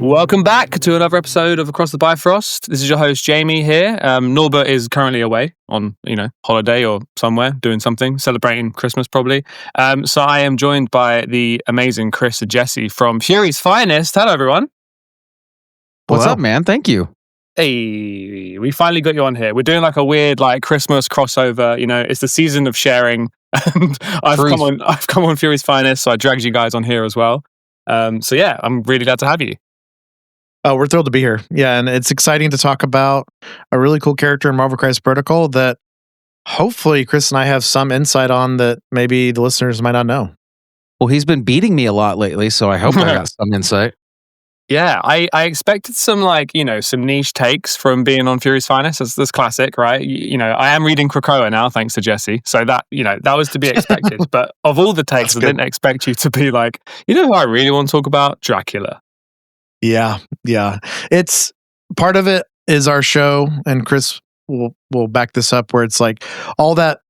Welcome back to another episode of Across the Bifrost. This is your host, Jamie, here. Norbert is currently away on, holiday or somewhere doing something, celebrating Christmas probably. So I am joined by the amazing Chris and Jesse from Fury's Finest. Hello, everyone. What's up, man? Thank you. Hey, we finally got you on here. We're doing like a weird Christmas crossover. It's the season of sharing. And I've come on Fury's Finest, so I dragged you guys on here as well. So yeah, I'm really glad to have you. Oh, we're thrilled to be here. Yeah, and it's exciting to talk about a really cool character in Marvel Crisis Protocol that hopefully Chris and I have some insight on that maybe the listeners might not know. Well, he's been beating me a lot lately, so I hope I got some insight. Yeah, I expected some some niche takes from being on Fury's Finest. That's classic, right? I am reading Krakoa now, thanks to Jesse. So that was to be expected. But of all the takes, I didn't expect you to be like, who I really want to talk about? Dracula. Yeah. It's part of it is our show, and Chris will back this up, where it's like all that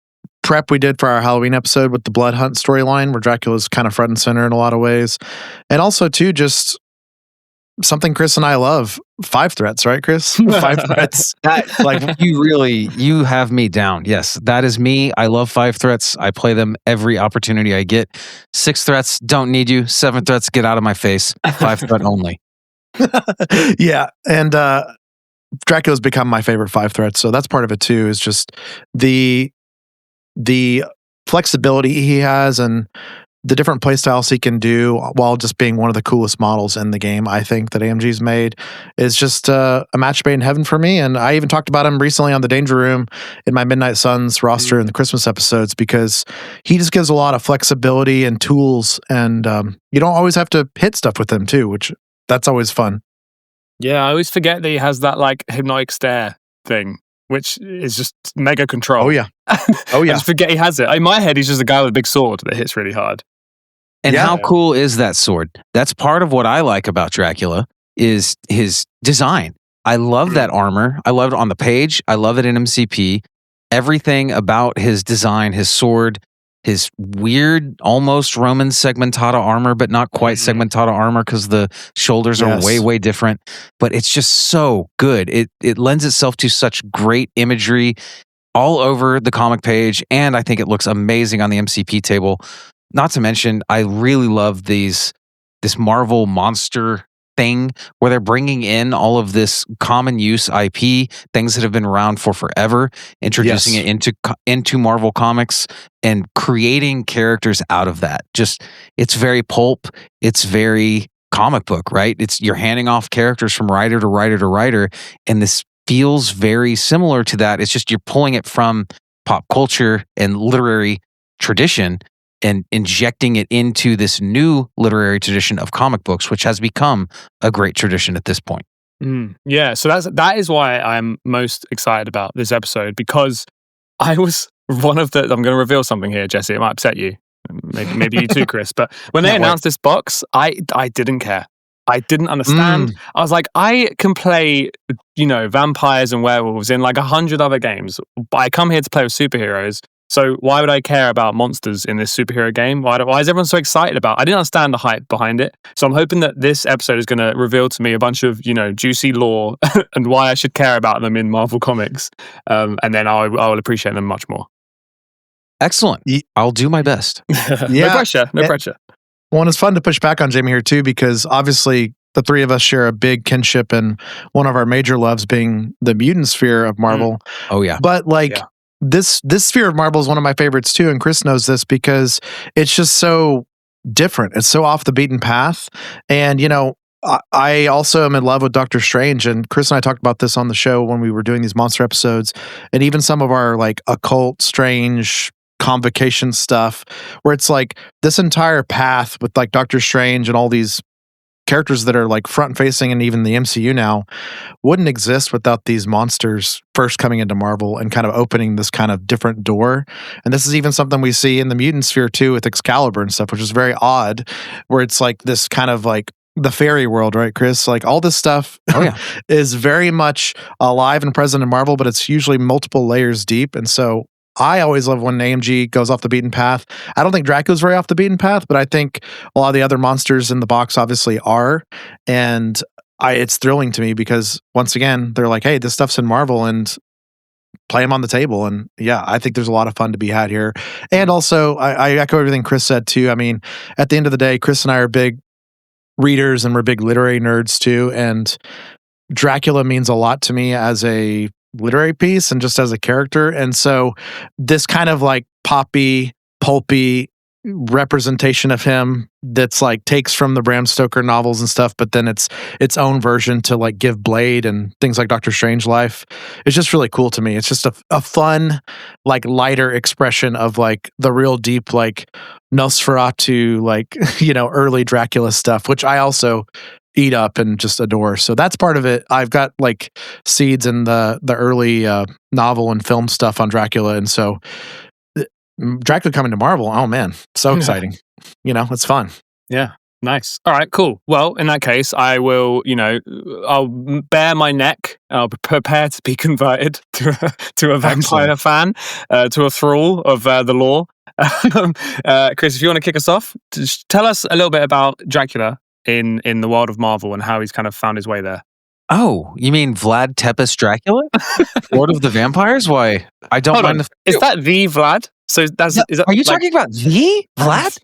prep we did for our Halloween episode with the Blood Hunt storyline, where Dracula's kind of front and center in a lot of ways. And also too, just something Chris and I love, 5 threats, right, Chris? 5 threats. You have me down. Yes, that is me. I love 5 threats. I play them every opportunity I get. 6 threats, don't need you. 7 threats, get out of my face. 5 threat only. Yeah, and Dracula's become my favorite 5 threats, so that's part of it too, is just the flexibility he has and the different playstyles he can do while just being one of the coolest models in the game, I think, that AMG's made is just a match made in heaven for me. And I even talked about him recently on the Danger Room in my Midnight Suns roster in the Christmas episodes, because he just gives a lot of flexibility and tools, and you don't always have to hit stuff with him too, which that's always fun. Yeah, I always forget that he has that hypnotic stare thing, which is just mega control. Oh yeah. I just forget he has it. In my head, he's just a guy with a big sword that hits really hard. And how cool is that sword? That's part of what I like about Dracula, is his design. I love that armor. I love it on the page. I love it in MCP. Everything about his design, his sword, his weird, almost Roman segmentata armor, but not quite segmentata armor because the shoulders are way, way different. But it's just so good. It lends itself to such great imagery all over the comic page, and I think it looks amazing on the MCP table. Not to mention, I really love this Marvel monster thing where they're bringing in all of this common use IP, things that have been around for forever, introducing it into Marvel Comics and creating characters out of that. Just, it's very pulp. It's very comic book, right? You're handing off characters from writer to writer to writer, and this feels very similar to that. It's just you're pulling it from pop culture and literary tradition and injecting it into this new literary tradition of comic books, which has become a great tradition at this point. Yeah, so that is why I'm most excited about this episode, because I was one of the... I'm going to reveal something here, Jesse. It might upset you. Maybe you too, Chris. But when they announced this box, I didn't care. I didn't understand. I was like, I can play, vampires and werewolves in 100 other games, but I come here to play with superheroes. So why would I care about monsters in this superhero game? Why is everyone so excited about it? I didn't understand the hype behind it. So I'm hoping that this episode is going to reveal to me a bunch of, juicy lore and why I should care about them in Marvel Comics. And then I will appreciate them much more. Excellent. I'll do my best. No pressure. Well, and it's fun to push back on Jamie here too, because obviously the 3 of us share a big kinship, and one of our major loves being the mutant sphere of Marvel. Oh yeah. But this sphere of Marvel is one of my favorites too, and Chris knows this because it's just so different. It's so off the beaten path. And I also am in love with Doctor Strange, and Chris and I talked about this on the show when we were doing these monster episodes, and even some of our occult, strange convocation stuff, where it's this entire path with Doctor Strange and all these characters that are front facing, and even the MCU now wouldn't exist without these monsters first coming into Marvel and kind of opening this kind of different door. And this is even something we see in the mutant sphere too, with Excalibur and stuff, which is very odd, where it's this kind of the fairy world, right, Chris? All this stuff is very much alive and present in Marvel, but it's usually multiple layers deep. And so I always love when AMG goes off the beaten path. I don't think Dracula's very off the beaten path, but I think a lot of the other monsters in the box obviously are. And it's thrilling to me because once again, they're like, hey, this stuff's in Marvel and play them on the table. And yeah, I think there's a lot of fun to be had here. And also, I echo everything Chris said too. I mean, at the end of the day, Chris and I are big readers and we're big literary nerds too. And Dracula means a lot to me as a literary piece and just as a character. And so this kind of like poppy, pulpy representation of him that's like takes from the Bram Stoker novels and stuff, but then it's its own version to like give Blade and things like Doctor Strangelove. It's just really cool to me. It's just a fun, like lighter expression of like the real deep, like Nosferatu, like, early Dracula stuff, which I also eat up and just adore. So that's part of it. I've got like seeds in the early novel and film stuff on Dracula. And so Dracula coming to Marvel, oh man, so exciting. It's fun. Yeah, nice. All right, cool. Well, in that case, I will, I'll bare my neck. I'll prepare to be converted to a vampire fan, to a thrall of the lore. Chris, if you want to kick us off, just tell us a little bit about Dracula in the world of Marvel and how he's kind of found his way there. Oh, you mean Vlad Tepes Dracula? Lord of the Vampires? Why? I don't mind. Is that the Vlad? So is that? Are you talking about the Vlad?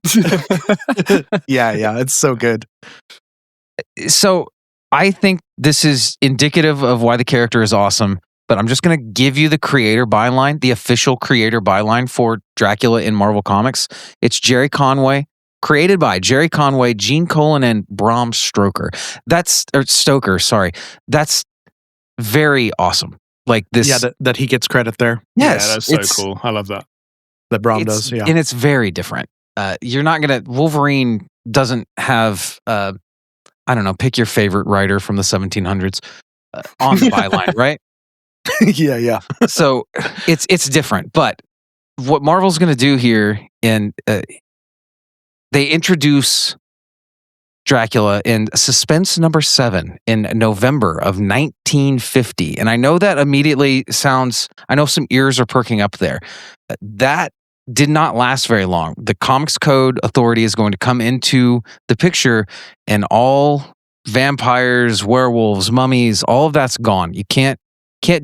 Yeah, it's so good. So I think this is indicative of why the character is awesome. But I'm just going to give you the creator byline, the official creator byline for Dracula in Marvel Comics. It's Jerry Conway. Created by Jerry Conway, Gene Colan, and Bram Stoker. Stoker, sorry. That's very awesome. Like this. Yeah, that he gets credit there. Yes. Yeah, that's so cool. I love that. That Bram does, yeah. And it's very different. You're not going to... Wolverine doesn't have... I don't know, pick your favorite writer from the 1700s on the byline, right? Yeah. So it's different. But what Marvel's going to do here in... they introduce Dracula in Suspense number 7 in November of 1950. And I know that immediately sounds... I know some ears are perking up there. That did not last very long. The Comics Code Authority is going to come into the picture and all vampires, werewolves, mummies, all of that's gone. You can't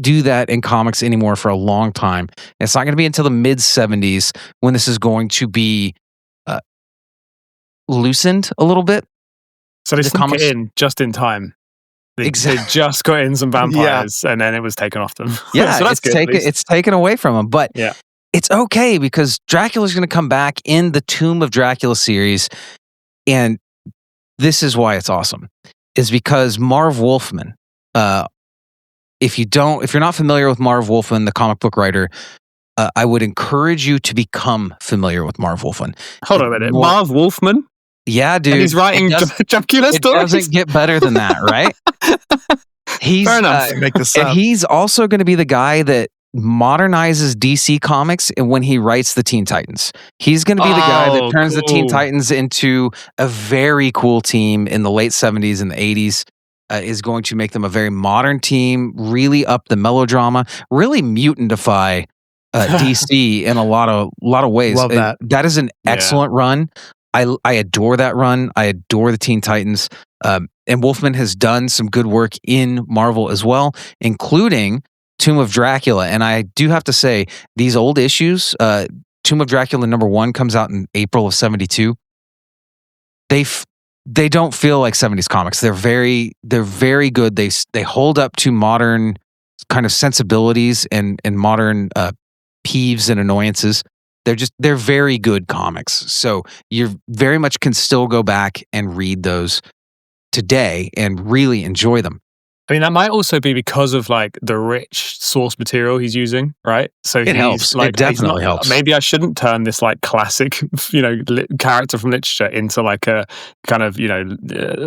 do that in comics anymore for a long time. It's not going to be until the mid-70s when this is going to be loosened a little bit. So they snuck it in just in time. They just got in some vampires and then it was taken off them. Yeah, so that's good. It's taken away from them. But yeah, it's okay because Dracula's going to come back in the Tomb of Dracula series. And this is why it's awesome. Is because Marv Wolfman, if you're not familiar with Marv Wolfman, the comic book writer, I would encourage you to become familiar with Marv Wolfman. Hold on a minute. Marv Wolfman? Yeah, dude. And he's writing Dracula stories? It doesn't get better than that, right? Fair enough. Make this up. And he's also going to be the guy that modernizes DC Comics and when he writes the Teen Titans. He's going to be the guy that turns the Teen Titans into a very cool team in the late 70s and the 80s. Is going to make them a very modern team, really up the melodrama, really mutantify DC in a lot of ways. Love that. That is an excellent run. I adore that run. I adore the Teen Titans. And Wolfman has done some good work in Marvel as well, including Tomb of Dracula. And I do have to say, these old issues, Tomb of Dracula number 1 comes out in April of 72. They don't feel like 70s comics. They're very good. They hold up to modern kind of sensibilities and modern peeves and annoyances. They're very good comics. So you very much can still go back and read those today and really enjoy them. I mean, that might also be because of like the rich source material he's using, right? So it helps. Like, it definitely helps. Maybe I shouldn't turn this like classic, character from literature into like a kind of,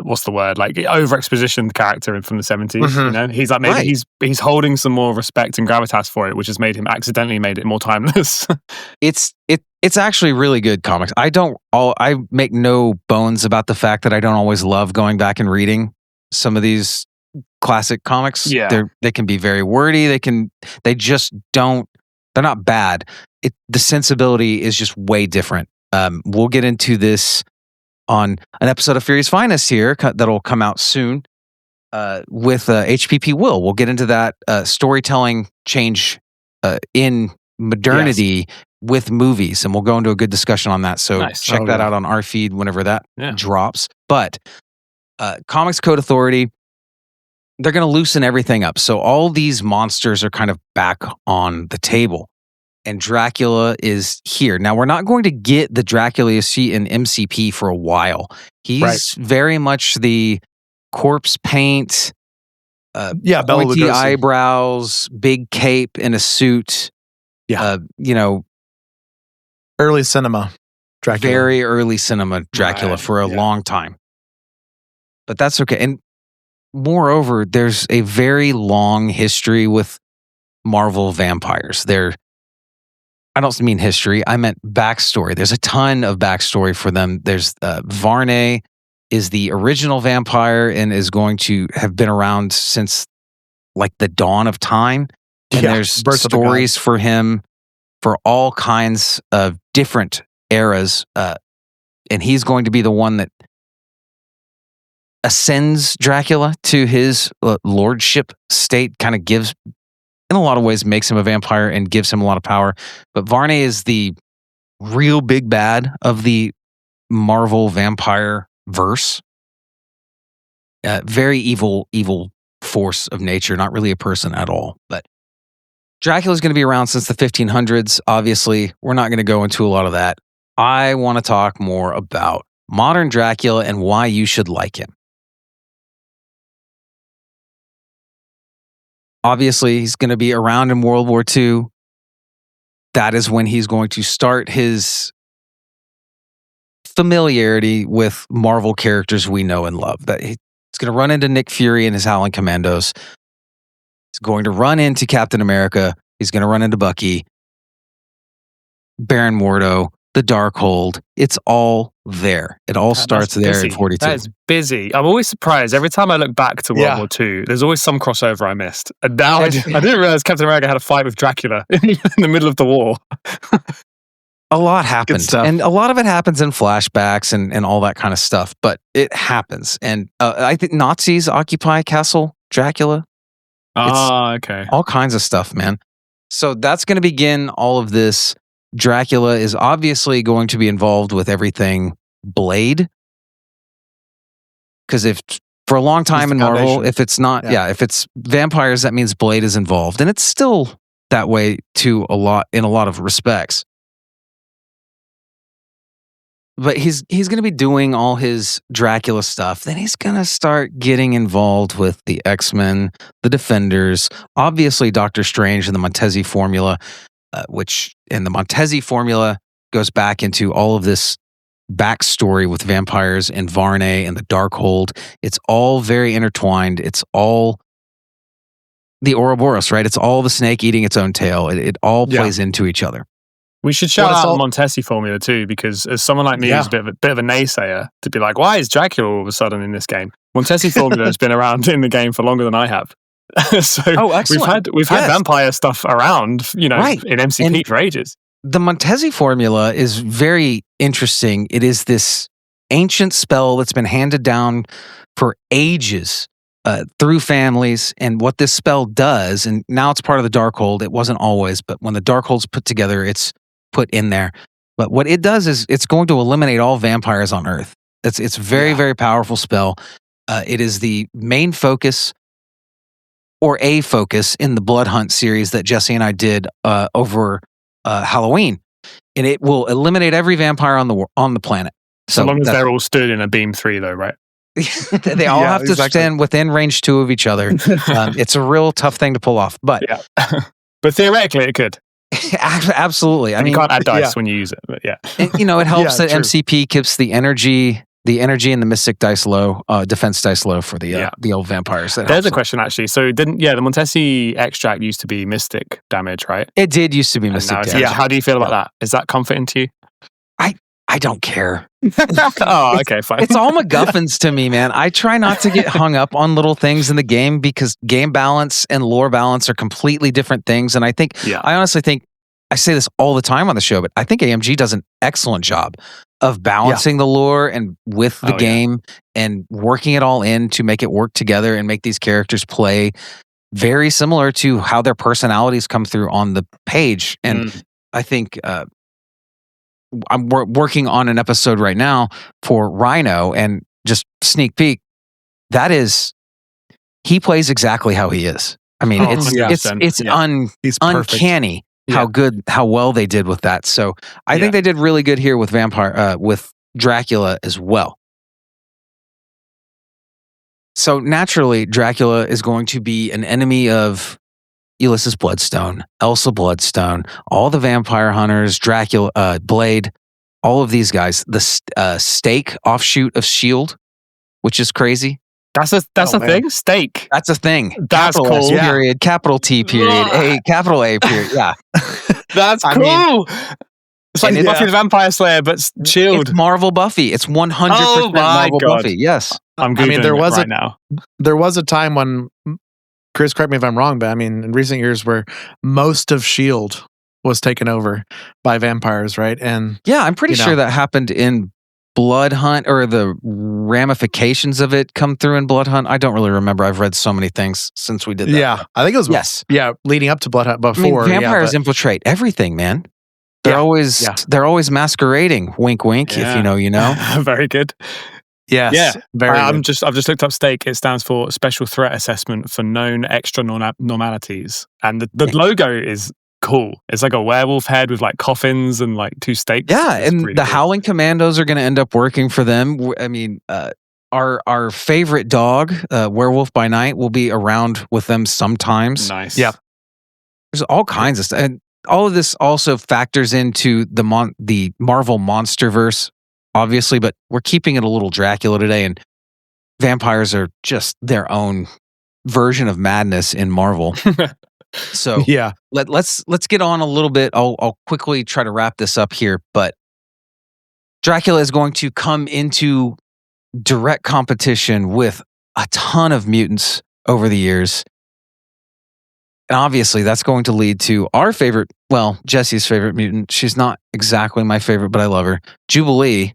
what's the word? Like over exposition character from the 70s. Mm-hmm. He's like maybe he's holding some more respect and gravitas for it, which has made it more timeless. It's actually really good comics. I make no bones about the fact that I don't always love going back and reading some of these classic comics. Yeah. They can be very wordy. They're not bad. The sensibility is just way different. We'll get into this on an episode of Fury's Finest here that'll come out soon. with HPP Will. We'll get into that storytelling change in modernity with movies, and we'll go into a good discussion on that. So check that out on our feed whenever that drops. But Comics Code Authority, they're going to loosen everything up. So all these monsters are kind of back on the table. And Dracula is here. Now, we're not going to get the Dracula you see in MCP for a while. He's very much the corpse paint, pointy eyebrows, big cape in a suit. Early cinema Dracula. Very early cinema Dracula for a long time. But that's okay. And moreover, there's a very long history with Marvel vampires. I don't mean history, I meant backstory. There's a ton of backstory for them. There's Varney is the original vampire and is going to have been around since like the dawn of time. And there's stories for him for all kinds of different eras. And he's going to be the one that ascends Dracula to his lordship state, kind of gives, in a lot of ways, makes him a vampire and gives him a lot of power. But Varney is the real big bad of the Marvel vampire verse. Very evil force of nature, not really a person at all. But Dracula's going to be around since the 1500s. Obviously, we're not going to go into a lot of that. I want to talk more about modern Dracula and why you should like him. Obviously, he's going to be around in World War II. That is when he's going to start his familiarity with Marvel characters we know and love. That he's going to run into Nick Fury and his Howling Commandos. He's going to run into Captain America. He's going to run into Bucky, Baron Mordo, the Darkhold. It's all there. It all starts there in 42. That is busy. I'm always surprised. Every time I look back to World War II, there's always some crossover I missed. And now I didn't realize Captain America had a fight with Dracula in the middle of the war. A lot happened. And a lot of it happens in flashbacks and all that kind of stuff. But it happens. And I think Nazis occupy Castle Dracula. Okay. All kinds of stuff, man. So that's going to begin all of this. Dracula is obviously going to be involved with everything Blade. Because if for a long time in Marvel, if it's not, if it's vampires, that means Blade is involved. And it's still that way in a lot of respects. But he's going to be doing all his Dracula stuff. Then he's going to start getting involved with the X-Men, the Defenders, obviously Doctor Strange and the Montesi formula, and the Montesi formula goes back into all of this backstory with vampires and Varney and the Darkhold. It's all very intertwined. It's all the Ouroboros, right? It's all the snake eating its own tail. It all plays into each other. We should shout out the Montesi formula too, because as someone like me who's a bit of a naysayer, to be like, why is Dracula all of a sudden in this game? Montesi formula has been around in the game for longer than I have. We've had vampire stuff around, in MCP for ages. The Montesi formula is very interesting. It is this ancient spell that's been handed down for ages through families, and what this spell does, and now it's part of the Darkhold. It wasn't always, but when the Darkhold's put together, it's put in there. But what it does is it's going to eliminate all vampires on Earth. It's very, very powerful spell. It is the main focus or a focus in the Blood Hunt series that Jesse and I did over Halloween. And it will eliminate every vampire on the planet. So long as they're all stood in a beam 3 though, right? They all have to stand within range 2 of each other. It's a real tough thing to pull off. But but theoretically it could. Absolutely. I mean, you can't add dice when you use it, but and, it helps that MCP keeps the energy and the mystic dice low, defense dice low for the old vampires. There's a question actually. So the Montesi extract used to be mystic damage, right? It did used to be mystic damage. How do you feel about that? Is that comforting to you? I don't care. Oh, okay, fine. It's all MacGuffins to me, man. I try not to get hung up on little things in the game because game balance and lore balance are completely different things. And I honestly think, I say this all the time on the show, but I think AMG does an excellent job of balancing the lore and with the game and working it all in to make it work together and make these characters play very similar to how their personalities come through on the page. And I think I'm working on an episode right now for Rhino, and just sneak peek, he plays exactly how he is. I mean, it's uncanny how well they did with that. So I think they did really good here with with Dracula as well. So naturally, Dracula is going to be an enemy of Ulysses Bloodstone, Elsa Bloodstone, all the vampire hunters, Dracula, Blade, all of these guys. The Stake offshoot of S.H.I.E.L.D., which is crazy. That's a thing? Stake. That's a thing. That's capital cool. S period, capital T period, capital A period. Yeah. That's cool. It's like Buffy the Vampire Slayer, but S.H.I.E.L.D. It's Marvel Buffy. It's 100% Marvel Buffy. Yes. I'm Googling it right now. There was a time when, Chris, correct me if I'm wrong, but I mean, in recent years where most of S.H.I.E.L.D. was taken over by vampires, right? And yeah, I'm pretty sure that happened in Blood Hunt, or the ramifications of it come through in Blood Hunt. I don't really remember. I've read so many things since we did that. Yeah, I think it was leading up to Blood Hunt before. I mean, vampires infiltrate everything, man. They're always masquerading. Wink, wink. If you know, you know. Very good. Yes. Yeah. Very. I've just looked up Stake. It stands for Special Threat Assessment for Known Extra Normalities, and the logo is cool. It's like a werewolf head with like coffins and like two stakes. Yeah, and the Howling Commandos are going to end up working for them. I mean, our favorite dog, Werewolf by Night, will be around with them sometimes. Nice. Yeah. There's all kinds of stuff. And all of this also factors into the Marvel Monsterverse, obviously, but we're keeping it a little Dracula today, and vampires are just their own version of madness in Marvel. So yeah, let's get on a little bit. I'll quickly try to wrap this up here, but Dracula is going to come into direct competition with a ton of mutants over the years. And obviously that's going to lead to our favorite, well, Jesse's favorite mutant. She's not exactly my favorite, but I love her. Jubilee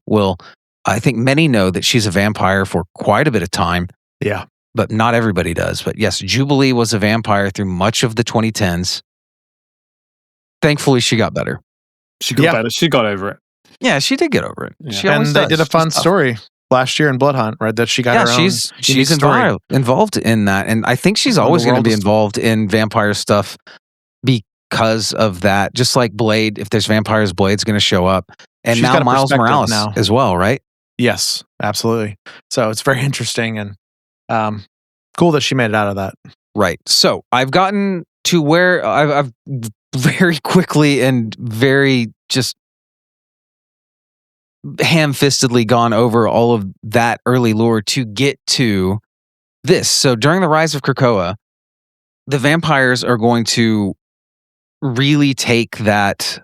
I think many know that she's a vampire for quite a bit of time. Yeah. But not everybody does. But yes, Jubilee was a vampire through much of the 2010s. Thankfully, she got better. She got better. She got over it. Yeah, she did get over it. Yeah. And they did a fun story last year in Blood Hunt, right? That she got her own. She's involved in that. And I think she's always going to be involved in vampire stuff because of that. Just like Blade, if there's vampires, Blade's going to show up. And she's now Miles Morales as well, right? Yes, absolutely. So it's very interesting and cool that she made it out of that. Right. So I've gotten to where I've very quickly and very just ham-fistedly gone over all of that early lore to get to this. So during the Rise of Krakoa, the vampires are going to really take that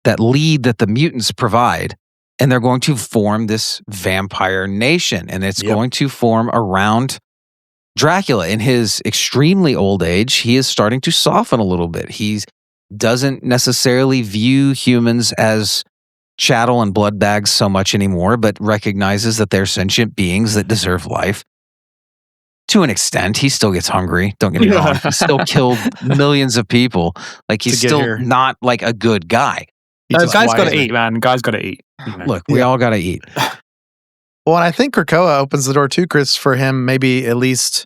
lead that the mutants provide, and they're going to form this vampire nation, and it's going to form around Dracula. In his extremely old age, he is starting to soften a little bit. He doesn't necessarily view humans as chattel and blood bags so much anymore, but recognizes that they're sentient beings that deserve life. To an extent, he still gets hungry. Don't get me wrong. He still killed millions of people. Like, he's still not like a good guy. Guy's got to eat, man. Guy's got to eat. Look, we all got to eat. Well, and I think Krakoa opens the door too, Chris, for him, maybe at least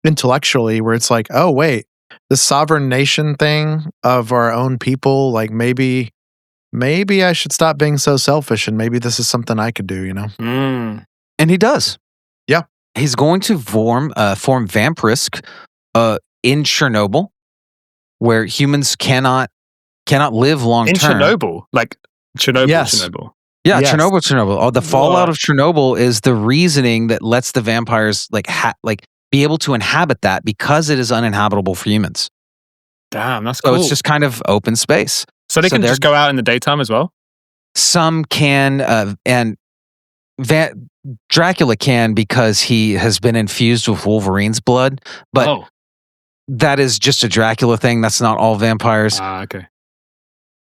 intellectually, where it's like, oh, wait, the sovereign nation thing of our own people, like maybe I should stop being so selfish, and maybe this is something I could do, you know? And he does. Yeah. He's going to form Vampirisk in Chernobyl, where humans cannot live long term. In Chernobyl? Like Chernobyl, Chernobyl. Yeah, yes. Chernobyl. Oh, the fallout of Chernobyl is the reasoning that lets the vampires be able to inhabit that, because it is uninhabitable for humans. Damn, that's cool. So it's just kind of open space. So they can just go out in the daytime as well? Some can, and Dracula can, because he has been infused with Wolverine's blood, but that is just a Dracula thing. That's not all vampires. Okay.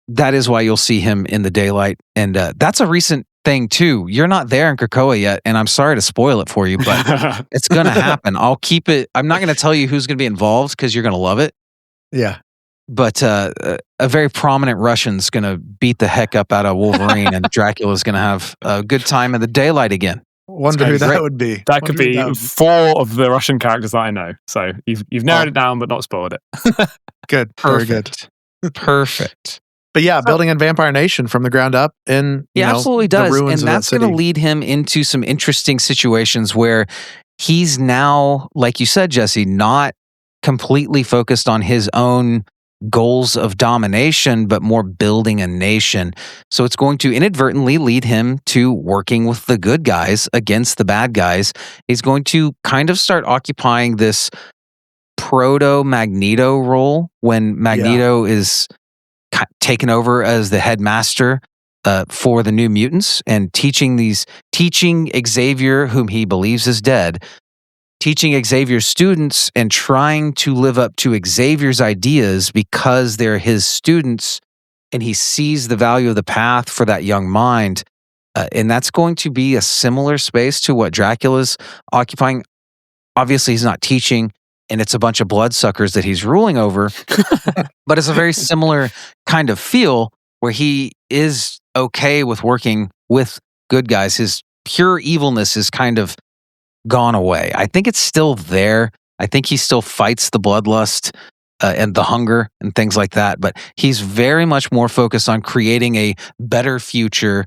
that is why you'll see him in the daylight. And that's a recent thing too. You're not there in Krakoa yet, and I'm sorry to spoil it for you, but it's going to happen. I'll keep it. I'm not going to tell you who's going to be involved because you're going to love it. Yeah. But a very prominent Russian's going to beat the heck up out of Wolverine, and Dracula's going to have a good time in the daylight again. Wonder who that would be. That could be 4 of the Russian characters that I know. So you've narrowed it down, but not spoiled it. Good. Perfect. Very good. Perfect. But yeah, building a Vampire Nation from the ground up, and he absolutely does, and that's going to lead him into some interesting situations where he's now, like you said, Jesse, not completely focused on his own goals of domination, but more building a nation. So it's going to inadvertently lead him to working with the good guys against the bad guys. He's going to kind of start occupying this proto-Magneto role when Magneto is taken over as the headmaster for the New Mutants and teaching Xavier, whom he believes is dead, teaching Xavier's students and trying to live up to Xavier's ideas because they're his students, and he sees the value of the path for that young mind. And that's going to be a similar space to what Dracula's occupying. Obviously, he's not teaching, and it's a bunch of bloodsuckers that he's ruling over, but it's a very similar kind of feel where he is okay with working with good guys. His pure evilness is kind of gone away. I think it's still there. I think he still fights the bloodlust and the hunger and things like that, but he's very much more focused on creating a better future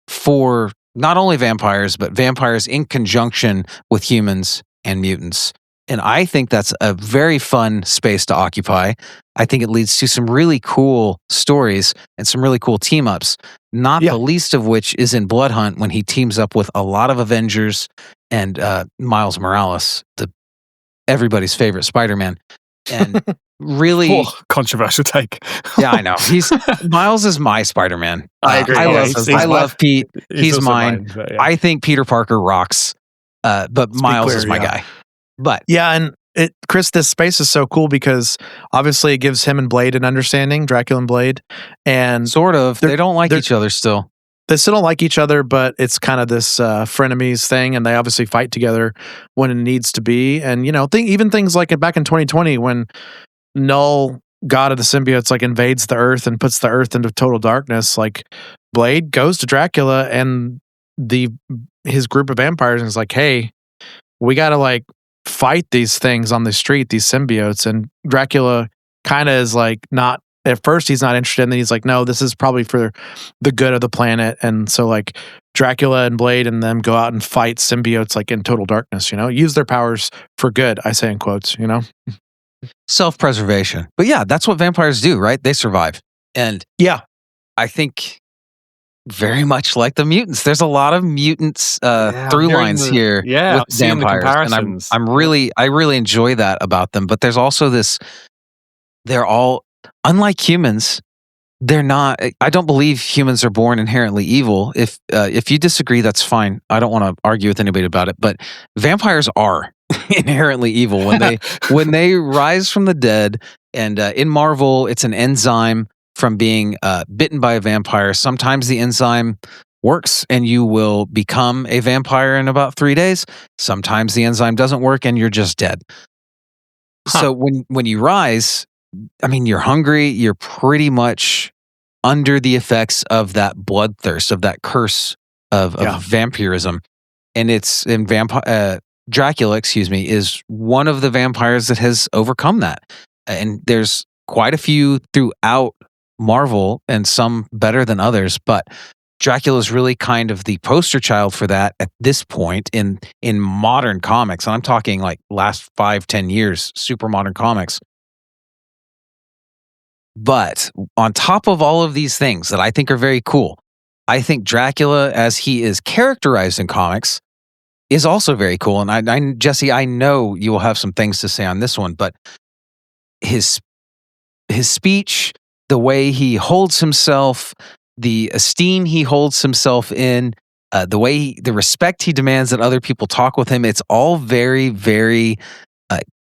for not only vampires, but vampires in conjunction with humans and mutants. And I think that's a very fun space to occupy. I think it leads to some really cool stories and some really cool team-ups, not the least of which is in Blood Hunt when he teams up with a lot of Avengers and Miles Morales, everybody's favorite Spider-Man. And really... controversial take. Yeah, I know. Miles is my Spider-Man. I agree. I love Pete. He's mine. I think Peter Parker rocks, but Miles is my guy. But and Chris, this space is so cool because obviously it gives him and Blade an understanding, Dracula and Blade, and sort of they don't like each other still. They still don't like each other, but it's kind of this frenemies thing, and they obviously fight together when it needs to be. And even things like back in 2020 when Null, god of the symbiotes, like invades the Earth and puts the Earth into total darkness. Like Blade goes to Dracula and his group of vampires and is like, "Hey, we got to fight these things on the street, these symbiotes." And Dracula kind of is not, at first he's not interested, and then he's like, no, this is probably for the good of the planet. And so Dracula and Blade and them go out and fight symbiotes in total darkness, use their powers for good, I say in quotes, self-preservation. But yeah, that's what vampires do, right? They survive. And I think very much like the mutants. There's a lot of mutants through lines here with vampires, and I really enjoy that about them. But there's also they're all unlike humans. They're not. I don't believe humans are born inherently evil. If you disagree, that's fine. I don't want to argue with anybody about it. But vampires are inherently evil when they rise from the dead. And in Marvel, it's an enzyme from being bitten by a vampire. Sometimes the enzyme works and you will become a vampire in about 3 days. Sometimes the enzyme doesn't work and you're just dead. So when you rise, you're hungry. You're pretty much under the effects of that bloodthirst, of that curse of vampirism. And Dracula, is one of the vampires that has overcome that. And there's quite a few throughout Marvel, and some better than others, but Dracula is really kind of the poster child for that at this point in modern comics. And I'm talking last 5-10 years, super modern comics. But on top of all of these things that I think are very cool, I think Dracula, as he is characterized in comics, is also very cool. And Jesse, I know you will have some things to say on this one, but his speech, the way he holds himself, the esteem he holds himself in, the respect he demands that other people talk with him, it's all very, very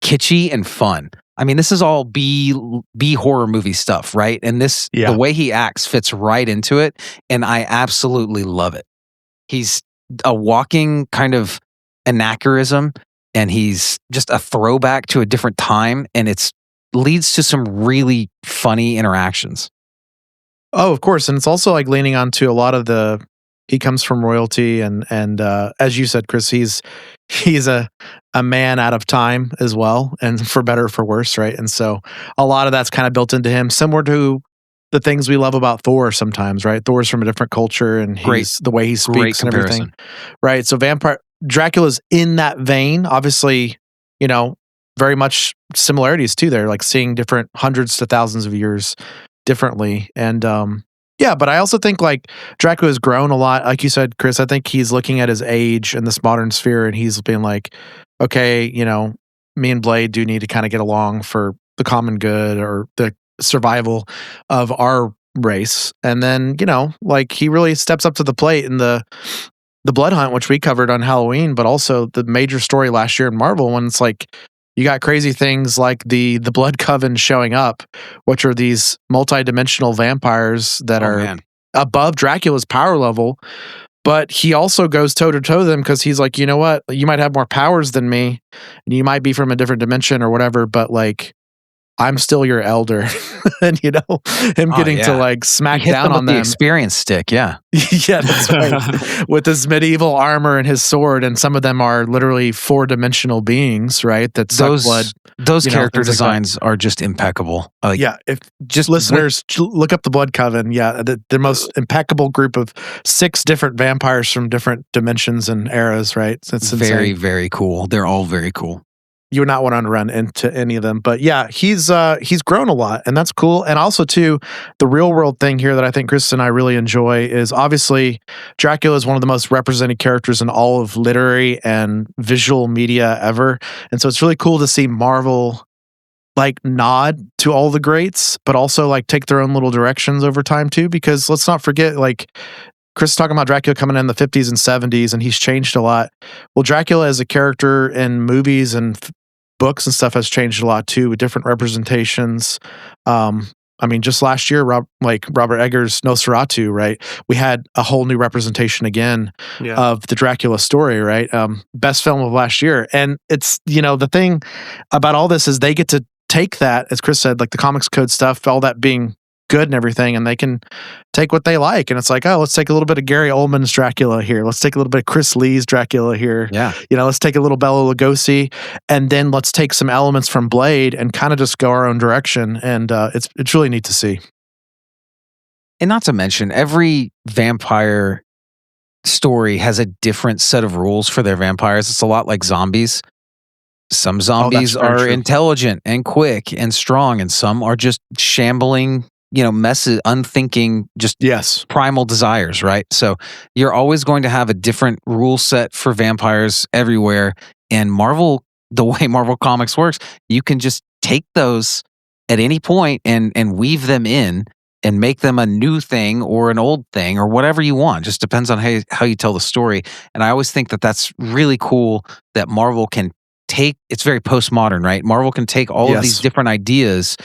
kitschy and fun. I mean, this is all B horror movie stuff, right? And the way he acts fits right into it, and I absolutely love it. He's a walking kind of anachronism, and he's just a throwback to a different time, and it's leads to some really funny interactions. Oh, of course, and it's also like leaning onto a lot of he comes from royalty, and as you said, Chris, he's a man out of time as well, and for better or for worse, right? And so a lot of that's kind of built into him, similar to the things we love about Thor sometimes, right? Thor's from a different culture, and the way he speaks and everything, right? So Dracula's in that vein, obviously, very much similarities too there, like seeing different hundreds to thousands of years differently. And but I also think like Dracula has grown a lot. Like you said, Chris, I think he's looking at his age in this modern sphere, and he's been like, okay, me and Blade do need to kind of get along for the common good or the survival of our race. And then, like he really steps up to the plate in the Blood Hunt, which we covered on Halloween, but also the major story last year in Marvel, when it's like you got crazy things like the Blood Coven showing up, which are these multi-dimensional vampires that are above Dracula's power level. But he also goes toe-to-toe with them because he's like, you know what? You might have more powers than me, and you might be from a different dimension or whatever, but like, I'm still your elder. And him getting to like smack down on them. The experience stick, yeah. Yeah, that's right. With his medieval armor and his sword, and some of them are literally 4-dimensional beings, right? That suck blood. Those character designs are just impeccable. If just listeners look up the Blood Coven, the most impeccable group of 6 different vampires from different dimensions and eras, right? It's very, very cool. They're all very cool. You would not want to run into any of them. But yeah, he's grown a lot, and that's cool. And also too, the real world thing here that I think Chris and I really enjoy is obviously Dracula is one of the most represented characters in all of literary and visual media ever. And so it's really cool to see Marvel like nod to all the greats, but also like take their own little directions over time too, because let's not forget, like Chris is talking about Dracula coming in the 50s and 70s, and he's changed a lot. Well, Dracula as a character in movies and books and stuff has changed a lot too, with different representations. I mean, just last year, Robert Eggers' Nosferatu, right? We had a whole new representation again of the Dracula story, right? Best film of last year. And it's, the thing about all this is they get to take that, as Chris said, like the comics code stuff, all that being good and everything, and they can take what they like. And it's like, oh, let's take a little bit of Gary Oldman's Dracula here. Let's take a little bit of Chris Lee's Dracula here. Yeah. Let's take a little Bela Lugosi, and then let's take some elements from Blade and kind of just go our own direction. And it's really neat to see. And not to mention, every vampire story has a different set of rules for their vampires. It's a lot like zombies. Some zombies are intelligent and quick and strong, and some are just shambling, messes, unthinking, just primal desires, right? So you're always going to have a different rule set for vampires everywhere. And Marvel, the way Marvel Comics works, you can just take those at any point and weave them in and make them a new thing or an old thing or whatever you want. Just depends on how you tell the story. And I always think that that's really cool that Marvel can take, it's very postmodern, right? Marvel can take all of these different ideas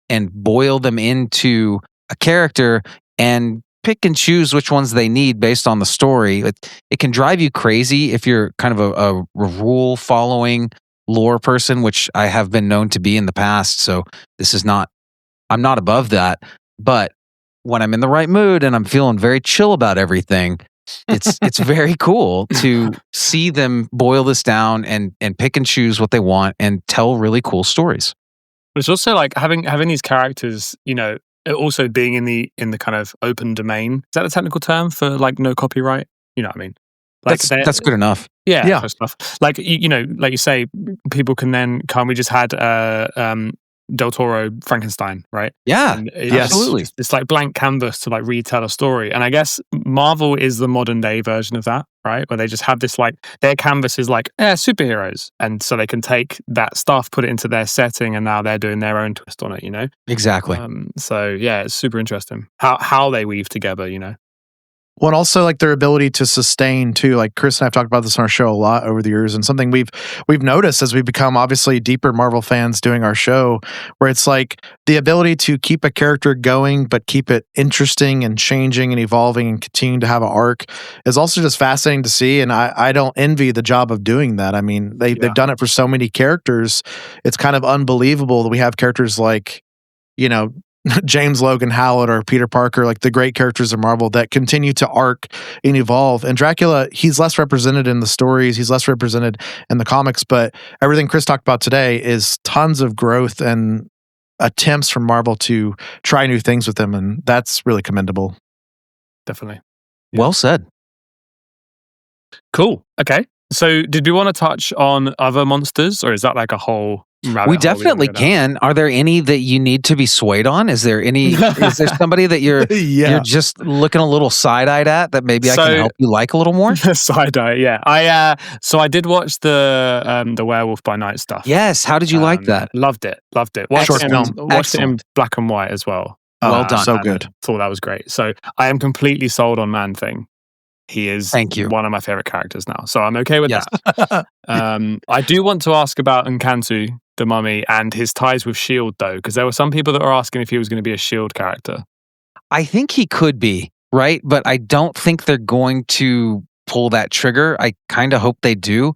and boil them into a character and pick and choose which ones they need based on the story. It can drive you crazy if you're kind of a rule following lore person, which I have been known to be in the past. So I'm not above that. But when I'm in the right mood and I'm feeling very chill about everything, it's very cool to see them boil this down and pick and choose what they want and tell really cool stories. But it's also like having these characters, also being in the kind of open domain. Is that the technical term for like no copyright? You know what I mean? Like that's good enough. Yeah. Stuff. Like like you say, people can then come. We just had Del Toro Frankenstein, right? Yeah, absolutely. It's like blank canvas to like retell a story. And I guess Marvel is the modern day version of that, right? Where they just have this like, their canvas is like, superheroes. And so they can take that stuff, put it into their setting, and now they're doing their own twist on it, Exactly. So yeah, it's super interesting how they weave together, Well, and also like their ability to sustain too. Like Chris and I've talked about this on our show a lot over the years, and something we've noticed as we become obviously deeper Marvel fans doing our show, where it's like the ability to keep a character going, but keep it interesting and changing and evolving and continuing to have an arc is also just fascinating to see. And I don't envy the job of doing that. I mean, they've done it for so many characters. It's kind of unbelievable that we have characters like, James Logan Howlett or Peter Parker, like the great characters of Marvel that continue to arc and evolve. And Dracula, he's less represented in the stories, he's less represented in the comics, but everything Chris talked about today is tons of growth and attempts from Marvel to try new things with him, and that's really commendable. Definitely. Yeah. Well said. Cool. Okay. So did we want to touch on other monsters, or is that like a whole... We definitely can. Are there any that you need to be swayed on? Is there somebody that you're just looking a little side-eyed at that maybe I can help you like a little more? Side-eye, yeah. I did watch the Werewolf by Night stuff. Yes, how did you like that? Loved it. Watched it in black and white as well. Well done. So good. Thought that was great. So I am completely sold on Man-Thing. He is one of my favorite characters now. So I'm okay with that. I do want to ask about Nkantu, the mummy, and his ties with S.H.I.E.L.D. though, because there were some people that were asking if he was going to be a S.H.I.E.L.D. character. I think he could be, right? But I don't think they're going to pull that trigger. I kind of hope they do.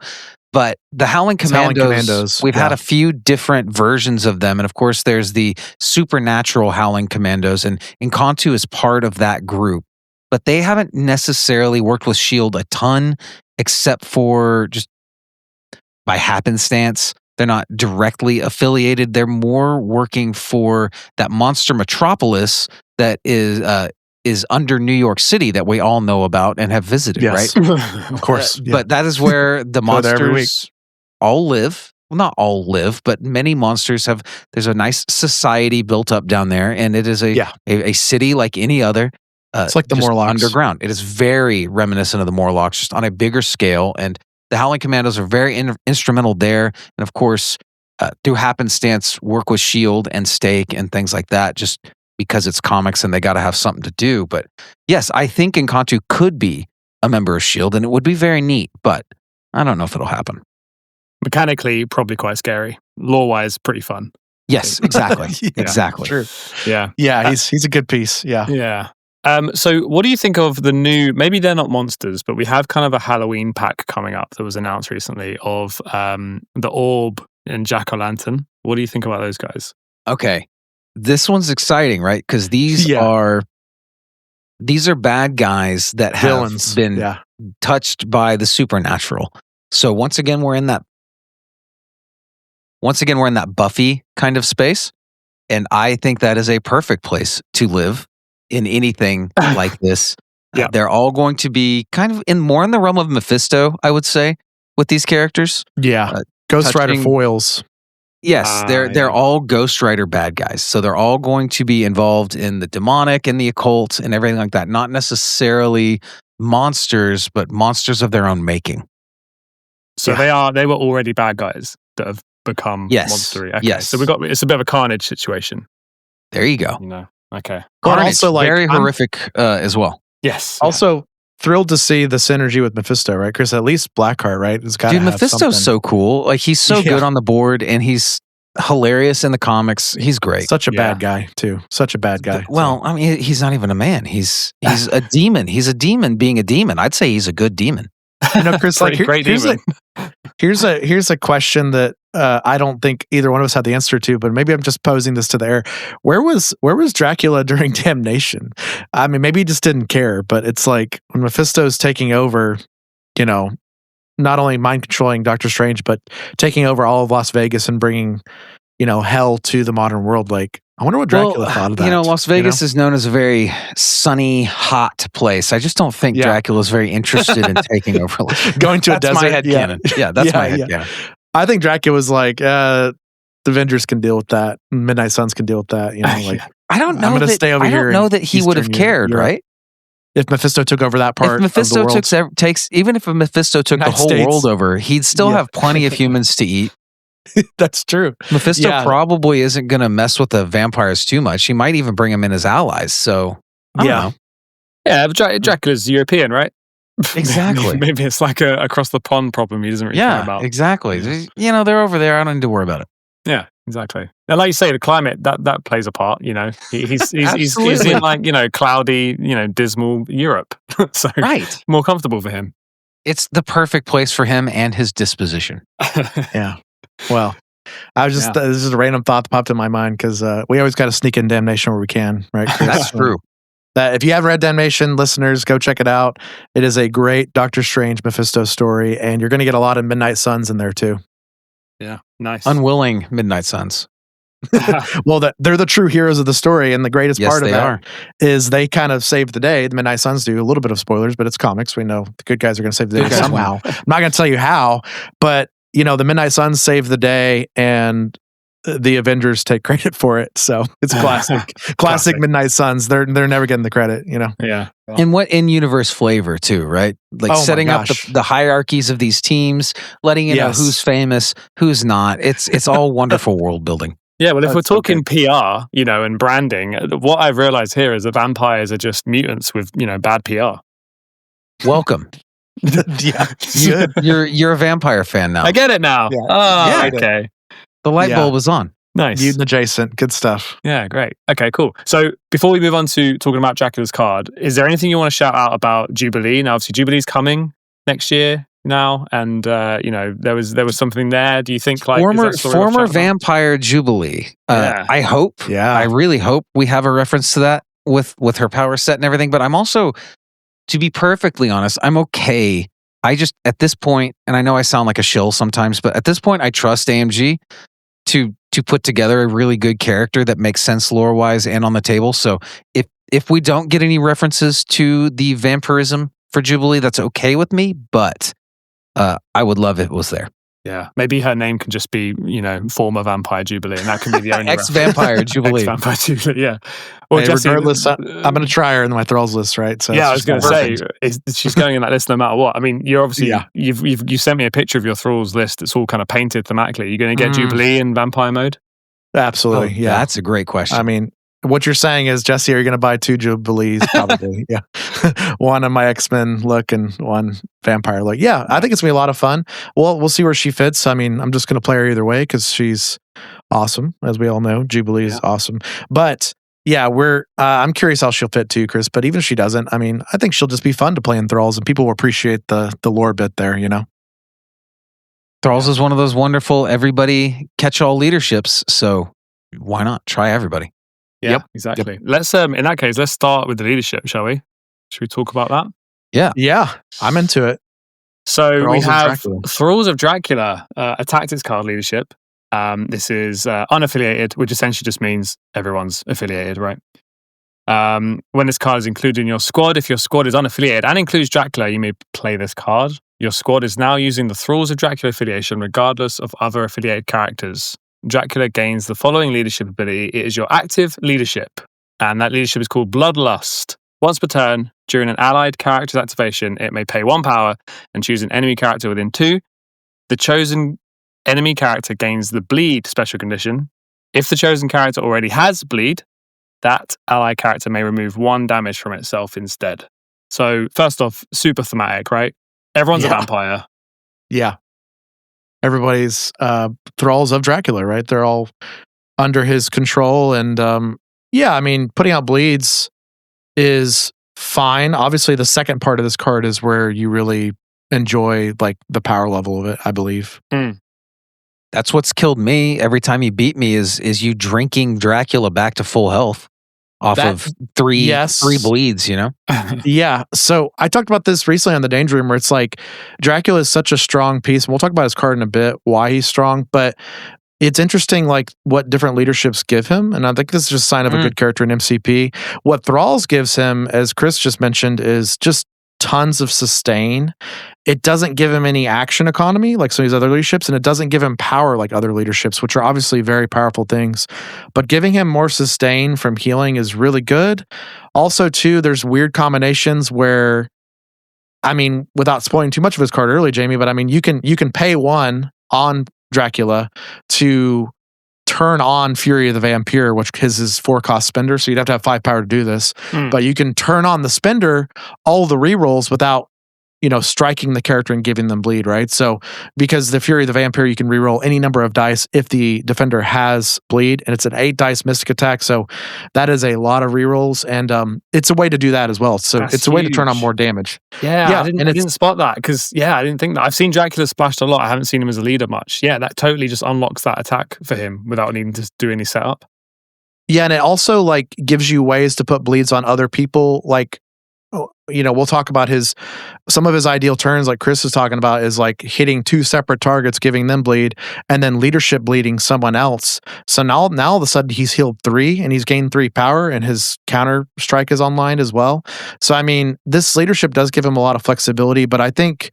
But the Howling Commandos, we've had a few different versions of them. And of course, there's the supernatural Howling Commandos, and Nkantu is part of that group. But they haven't necessarily worked with S.H.I.E.L.D. a ton, except for just by happenstance. They're not directly affiliated. They're more working for that monster metropolis that is under New York City that we all know about and have visited, right? Of course. But that is where the monsters all live. Well, not all live, but many monsters have. There's a nice society built up down there, and it is a city like any other. It's like the Morlocks. Underground. It is very reminiscent of the Morlocks, just on a bigger scale. And the Howling Commandos are very instrumental there. And of course, through happenstance, work with S.H.I.E.L.D. and Stake and things like that, just because it's comics and they got to have something to do. But yes, I think Nkantu could be a member of S.H.I.E.L.D. and it would be very neat, but I don't know if it'll happen. Mechanically, probably quite scary. Lore-wise, pretty fun. Yes, exactly. Exactly. True. Yeah. Yeah, he's a good piece. Yeah. Yeah. So what do you think of the new, maybe they're not monsters, but we have kind of a Halloween pack coming up that was announced recently of the Orb and Jack-o'-lantern. What do you think about those guys? Okay. This one's exciting, right? Because these are bad guys that have been touched by the supernatural. So once again, we're in that Buffy kind of space. And I think that is a perfect place to live in anything like this. They're all going to be kind of more in the realm of Mephisto, I would say, with these characters. Yeah. Ghost Rider foils. Yes, they're all Ghost Rider bad guys. So they're all going to be involved in the demonic and the occult and everything like that. Not necessarily monsters, but monsters of their own making. So they were already bad guys that have become monstery. Okay. Yes. So it's a bit of a Carnage situation. There you go. Okay. Carnage, also very horrific as well. Yes. Also thrilled to see the synergy with Mephisto, right? Chris, at least Blackheart, right? Dude, Mephisto's so cool. Like he's so good on the board and he's hilarious in the comics. He's great. Such a bad guy too. Such a bad guy. Well, I mean, he's not even a man. He's a demon. He's a demon being a demon. I'd say he's a good demon. Chris, like here's a question that I don't think either one of us had the answer to, but maybe I'm just posing this to the air. Where was Dracula during Damnation? I mean, maybe he just didn't care, but it's like when Mephisto's taking over, not only mind controlling Doctor Strange, but taking over all of Las Vegas and bringing, hell to the modern world. Like, I wonder what Dracula thought of that. Las Vegas is known as a very sunny, hot place. I just don't think Dracula's very interested in taking over. Going to a desert. That's my headcanon. Yeah, that's my headcanon. I think Dracula was like, the Avengers can deal with that. Midnight Suns can deal with that. I don't know. I'm going to stay over here. I don't know that he would have cared, right? If Mephisto took over that part of the world. Even if Mephisto took the whole world over, he'd still have plenty of humans to eat. That's true. Mephisto probably isn't going to mess with the vampires too much. He might even bring them in as allies. So, I don't know. Yeah, but Dracula's European, right? Exactly. Maybe it's like a across the pond problem he doesn't really care about. Exactly. They're over there. I don't need to worry about it. Yeah, exactly. And like you say, the climate that plays a part. He's in like cloudy, dismal Europe, so right, more comfortable for him. It's the perfect place for him and his disposition. Yeah. Well, I was just this is a random thought that popped in my mind because we always got to sneak in Damnation where we can, right? That's true. That if you haven't read Damnation, listeners, go check it out. It is a great Doctor Strange Mephisto story, and you're going to get a lot of Midnight Suns in there too. Yeah, nice. Unwilling Midnight Suns. Well, they're the true heroes of the story, and the greatest part of that is they kind of save the day. The Midnight Suns do. A little bit of spoilers, but it's comics. We know the good guys are going to save the day somehow. I'm not going to tell you how, but the Midnight Suns save the day, and the Avengers take credit for it. So it's classic Midnight Suns. They're never getting the credit, Yeah. And what in-universe flavor too, right? Like setting up the hierarchies of these teams, letting you know who's famous, who's not. It's all wonderful world building. Yeah, well, if we're talking PR, and branding, what I've realized here is that vampires are just mutants with, bad PR. Welcome. Yeah. You're a vampire fan now. I get it now. Yeah. Oh, okay. The light bulb is on. Nice. Mutant adjacent. Good stuff. Yeah, great. Okay, cool. So before we move on to talking about Dracula's card, is there anything you want to shout out about Jubilee? Now, obviously, Jubilee's coming next year now, and there was something there. Do you think like former vampire Jubilee? I hope. Yeah. I really hope we have a reference to that with her power set and everything. But I'm also, to be perfectly honest, I'm okay. I just at this point, and I know I sound like a shill sometimes, but at this point, I trust AMG to put together a really good character that makes sense lore wise and on the table. So if we don't get any references to the vampirism for Jubilee, that's okay with me. But I would love if it was there. Yeah, maybe her name can just be former vampire Jubilee, and that can be the only ex-vampire Jubilee. Ex-vampire Jubilee, yeah. Well, hey, Jesse, regardless, I'm going to try her in my Thralls list, right? So yeah, I was going to say she's going in that list no matter what. I mean, you're obviously you sent me a picture of your Thralls list. It's all kind of painted thematically. You're going to get Jubilee in vampire mode? Absolutely, yeah. That's a great question. I mean, what you're saying is, Jesse, are you going to buy 2 Jubilees? Probably, yeah. One on my X-Men look and one vampire look. Yeah, I think it's going to be a lot of fun. Well, we'll see where she fits. I mean, I'm just going to play her either way because she's awesome, as we all know. Jubilee is awesome. But yeah, I'm curious how she'll fit too, Chris. But even if she doesn't, I mean, I think she'll just be fun to play in Thralls, and people will appreciate the lore bit there, Thralls is one of those wonderful everybody catch-all leaderships, so why not try everybody? Yeah, exactly. Yep. Let's in that case, let's start with the leadership, shall we? Should we talk about that? Yeah, I'm into it. So Thralls we have Thralls of Dracula, a tactics card leadership. This is unaffiliated, which essentially just means everyone's affiliated, right? When this card is included in your squad, if your squad is unaffiliated and includes Dracula, you may play this card. Your squad is now using the Thralls of Dracula affiliation, regardless of other affiliated characters. Dracula gains the following leadership ability. It is your active leadership, and that leadership is called Bloodlust. Once per turn, during an allied character's activation, it may pay 1 power and choose an enemy character within 2. The chosen enemy character gains the Bleed special condition. If the chosen character already has Bleed, that allied character may remove 1 damage from itself instead. So, first off, super thematic, right? Everyone's a vampire. Yeah. Everybody's Thralls of Dracula, right? They're all under his control. And I mean, putting out bleeds is fine. Obviously, the second part of this card is where you really enjoy like the power level of it, I believe. That's what's killed me every time you beat me is you drinking Dracula back to full health off of three bleeds, Yeah. So I talked about this recently on the Danger Room, where it's like Dracula is such a strong piece. And we'll talk about his card in a bit, why he's strong, but it's interesting like what different leaderships give him. And I think this is just a sign of a good character in MCP. What Thralls gives him, as Chris just mentioned, is just tons of sustain. It doesn't give him any action economy like some of these other leaderships, and it doesn't give him power like other leaderships, which are obviously very powerful things. But giving him more sustain from healing is really good. Also, too, there's weird combinations where, I mean, without spoiling too much of his card early, Jamie, but I mean, you can pay 1 on Dracula to turn on Fury of the Vampire, which is his 4-cost spender, so you'd have to have 5 power to do this. But you can turn on the spender, all the rerolls without striking the character and giving them bleed, right? So because the Fury of the Vampire, you can reroll any number of dice if the defender has bleed, and it's an 8 dice mystic attack. So that is a lot of rerolls, and it's a way to do that as well. So it's a way to turn on more damage. Yeah, I didn't spot that because I didn't think that. I've seen Dracula splashed a lot. I haven't seen him as a leader much. Yeah, that totally just unlocks that attack for him without needing to do any setup. Yeah, and it also like gives you ways to put bleeds on other people, like we'll talk about some of his ideal turns, like Chris is talking about, is like hitting 2 separate targets, giving them bleed, and then leadership bleeding someone else. So now all of a sudden he's healed 3 and he's gained 3 power, and his counter strike is online as well. So I mean, this leadership does give him a lot of flexibility, but I think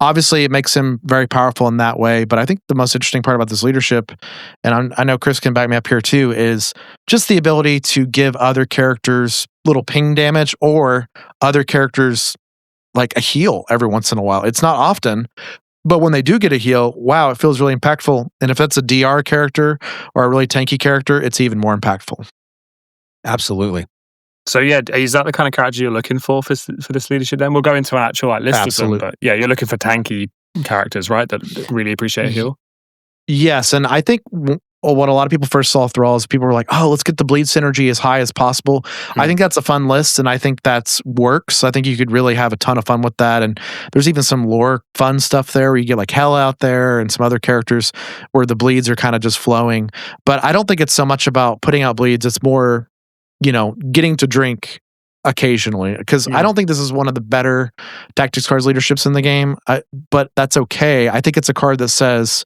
obviously it makes him very powerful in that way. But I think the most interesting part about this leadership, and I know Chris can back me up here too, is just the ability to give other characters little ping damage or other characters like a heal every once in a while. It's not often, but when they do get a heal, wow, it feels really impactful. And if it's a DR character or a really tanky character, it's even more impactful. Absolutely. So yeah, is that the kind of character you're looking for this leadership then? We'll go into an actual list of them, but yeah, you're looking for tanky characters, right? That really appreciate a heal? Yes, and I think when a lot of people first saw Thralls, people were like, oh, let's get the bleed synergy as high as possible. I think that's a fun list, and I think that's works. I think you could really have a ton of fun with that, and there's even some lore fun stuff there where you get like Hell out there and some other characters where the bleeds are kind of just flowing. But I don't think it's so much about putting out bleeds. It's more getting to drink occasionally, because I don't think this is one of the better tactics cards leaderships in the game, but that's okay. I think it's a card that says,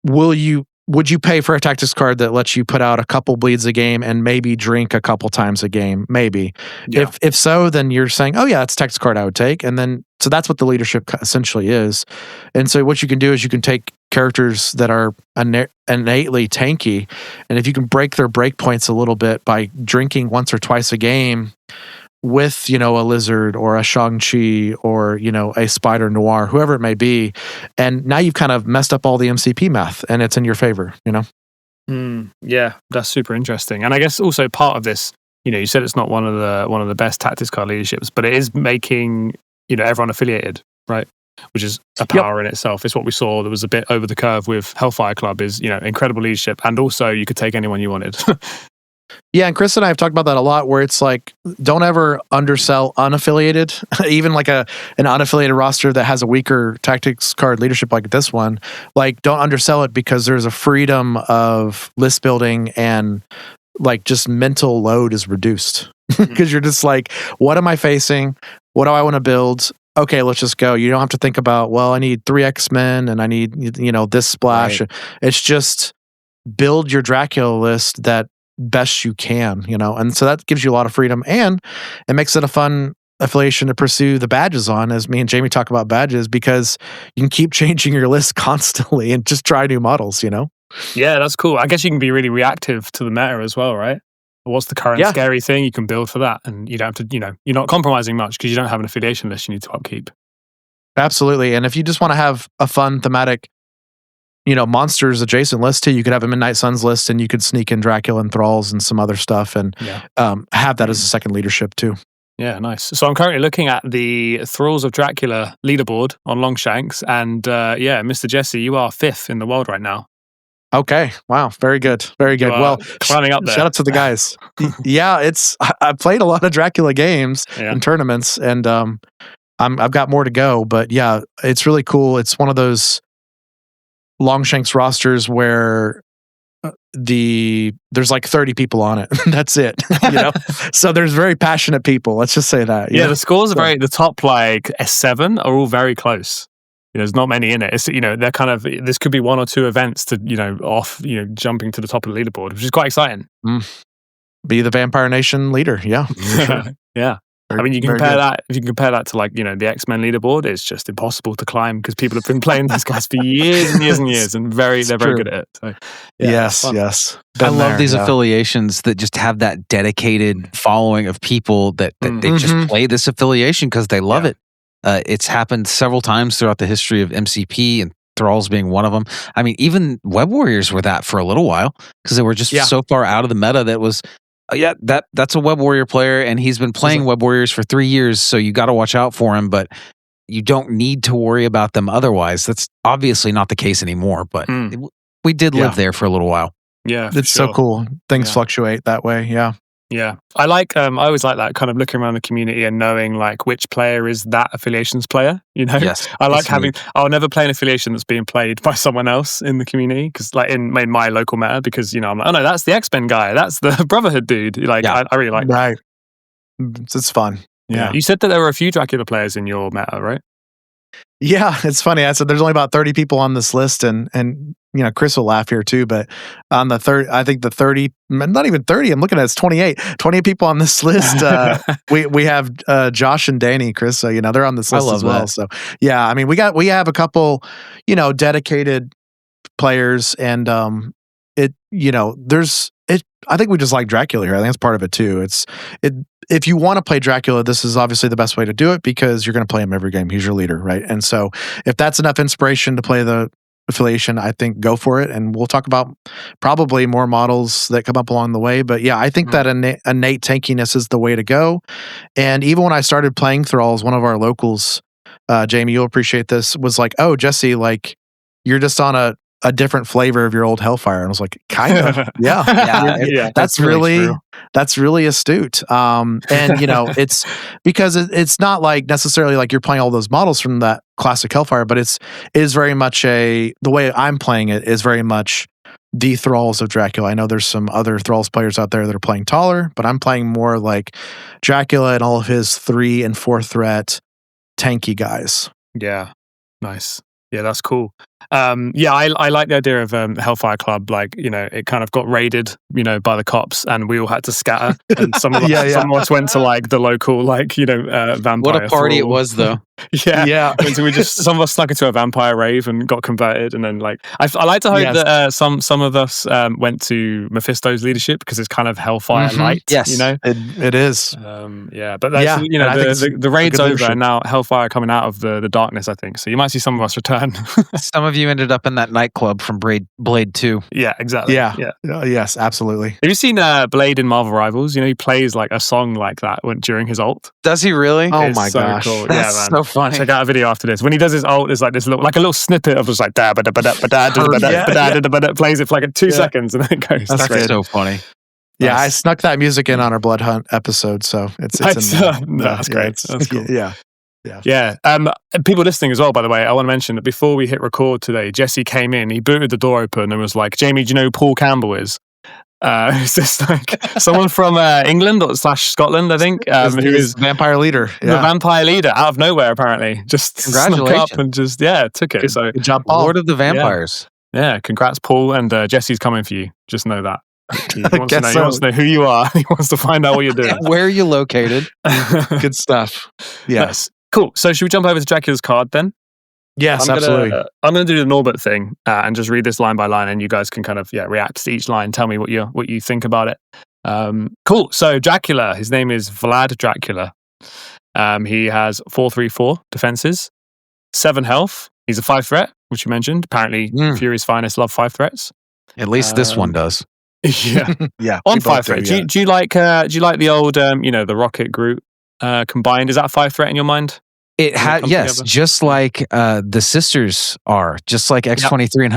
would you pay for a tactics card that lets you put out a couple bleeds a game and maybe drink a couple times a game? Maybe. Yeah. If so, then you're saying, oh yeah, that's a tactics card I would take. And then, so that's what the leadership essentially is. And so what you can do is you can take characters that are innately tanky, and if you can break their break points a little bit by drinking once or twice a game with, a lizard or a Shang-Chi or, a Spider Noir, whoever it may be, and now you've kind of messed up all the MCP math and it's in your favor, Yeah, that's super interesting. And I guess also part of this, you said it's not one of the best tactics card leaderships, but it is making, everyone affiliated, right? Which is a power in itself. It's what we saw. There was a bit over the curve with Hellfire Club is, incredible leadership. And also you could take anyone you wanted. Yeah, and Chris and I have talked about that a lot, where it's like, don't ever undersell unaffiliated, even like an unaffiliated roster that has a weaker tactics card leadership like this one. Like, don't undersell it, because there's a freedom of list building, and like just mental load is reduced, because you're just like, what am I facing? What do I want to build? Okay, let's just go. You don't have to think about, well, I need 3 X-Men and I need, this splash. Right. It's just build your Dracula list that best you can, and so that gives you a lot of freedom, and it makes it a fun affiliation to pursue the badges on, as me and Jamie talk about badges, because you can keep changing your list constantly and just try new models, Yeah, that's cool. I guess you can be really reactive to the meta as well, right? What's the current scary thing? You can build for that, and you don't have to, you're not compromising much because you don't have an affiliation list you need to upkeep. Absolutely. And if you just want to have a fun thematic, monsters adjacent list too, you could have a Midnight Suns list, and you could sneak in Dracula and Thralls and some other stuff, and have that as a second leadership too. Yeah, nice. So I'm currently looking at the Thralls of Dracula leaderboard on Longshanks, and Mr. Jesse, you are 5th in the world right now. Okay. Wow. Very good. Very good. Well, climbing up there. Shout out to the guys. Yeah, I played a lot of Dracula games and tournaments, and I've got more to go, but yeah, it's really cool. It's one of those Longshanks rosters where there's like 30 people on it. That's it. So there's very passionate people. Let's just say that. Yeah, the scores are the top like S7 are all very close. There's not many in it. It's, they're kind of, this could be 1 or 2 events to, jumping to the top of the leaderboard, which is quite exciting. Be the Vampire Nation leader. Yeah. Sure. Yeah. I mean, you can compare that. If you can compare that to like the X-Men leaderboard, it's just impossible to climb because people have been playing those guys for years and years and years, and they're very good at it. So, yes. I love these affiliations that just have that dedicated following of people that they just play this affiliation because they love it. It's happened several times throughout the history of MCP, and Thralls being one of them. I mean, even Web Warriors were that for a little while because they were just so far out of the meta that was, that's a Web Warrior player, and he's been playing Web Warriors for 3 years, so you got to watch out for him, but you don't need to worry about them otherwise. That's obviously not the case anymore, but we did live there for a little while. Yeah, it's so cool. Things fluctuate that way. Yeah. Yeah, I like. I always like that kind of looking around the community and knowing like which player is that affiliation's player. You know, I like having. I'll never play an affiliation that's being played by someone else in the community because, like in my local meta, because I'm like, oh no, that's the X-Men guy, that's the Brotherhood dude. Like, I really like. Right, it's fun. Yeah, you said that there were a few Dracula players in your meta, right? Yeah, it's funny. I said there's only about 30 people on this list, and Chris will laugh here too. But on the third, I think the 30, not even 30. I'm looking at it's 28 people on this list. We have Josh and Danny, Chris. So they're on this list as well. That. So yeah, I mean we have a couple dedicated players, and I think we just like Dracula here. I think that's part of it too. If you want to play Dracula, this is obviously the best way to do it because you're going to play him every game. He's your leader, right? And so if that's enough inspiration to play the affiliation, I think go for it. And we'll talk about probably more models that come up along the way. But yeah, I think that innate tankiness is the way to go. And even when I started playing Thralls, one of our locals, Jamie, you'll appreciate this, was like, oh, Jesse, like you're just on a different flavor of your old Hellfire. And I was like, kind of, yeah. That's really astute. And it's because it's not like necessarily like you're playing all those models from that classic Hellfire, but it is very much the way I'm playing it is very much the Thralls of Dracula. I know there's some other Thralls players out there that are playing taller, but I'm playing more like Dracula and all of his 3 and 4 threat tanky guys. Yeah. Nice. Yeah, that's cool. I like the idea of Hellfire Club. Like, it kind of got raided, by the cops, and we all had to scatter. And some of us went to like the local, vampire. What a party it was, though. Yeah. And so some of us snuck into a vampire rave and got converted, and then I like to hope that some of us went to Mephisto's leadership because it's kind of Hellfire light. Yes, it is. But that's, the raid's over, and now Hellfire coming out of the darkness. I think so. You might see some of us return. Some of you ended up in that nightclub from Blade 2. Yeah, exactly. Yeah. Yes, absolutely. Have you seen Blade in Marvel Rivals? He plays like a song like that during his ult. Does he really? Oh my gosh. Cool. That's man. So funny. Check out a video after this. When he does his ult, it's like this like a little snippet of just like plays it for like 2 seconds and then it goes. That's so funny. Yeah, I snuck that music in on our Blood Hunt episode, so it's in there. That's great. That's cool. Yeah. People listening as well, by the way, I want to mention that before we hit record today, Jesse came in, he booted the door open and was like, Jamie, do you know who Paul Campbell is? It's just like someone from England / Scotland, I think, who is vampire leader. The vampire leader out of nowhere, apparently. Just snuck up and just, took it. So good job, Paul. Lord of the Vampires. Yeah, congrats, Paul. And Jesse's coming for you. Just know that. He wants to know who you are. He wants to find out what you're doing. Where are you located? Good stuff. Yes. Cool. So should we jump over to Dracula's card then? Yes, absolutely. I'm going to do the Norbert thing and just read this line by line, and you guys can kind of react to each line. Tell me what you think about it. Cool. So Dracula, his name is Vlad Dracula. He has 4/3/4 defenses, 7 health. He's a 5 threat, which you mentioned. Apparently, Fury's finest love 5 threats. At least this one does. Yeah. On 5 threat. Do you like the old the Rocket Groot combined? Is that a 5 threat in your mind? It had, yes, together? Just like the sisters are, just like X-23 and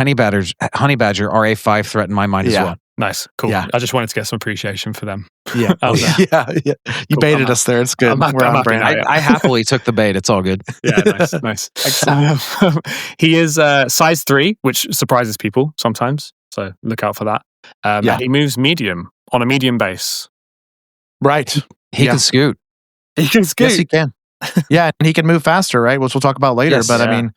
Honey Badger are a 5 threat in my mind as well. Nice, cool. Yeah. I just wanted to get some appreciation for them. Yeah, You cool. Baited us there. It's good. We're on brand. I happily took the bait. It's all good. Yeah, nice. He is size 3, which surprises people sometimes. So look out for that. He moves medium on a medium base. Right. He can scoot. He can scoot. Yes, he can. Yeah, and he can move faster, right? Which we'll talk about later. Yes, but I mean,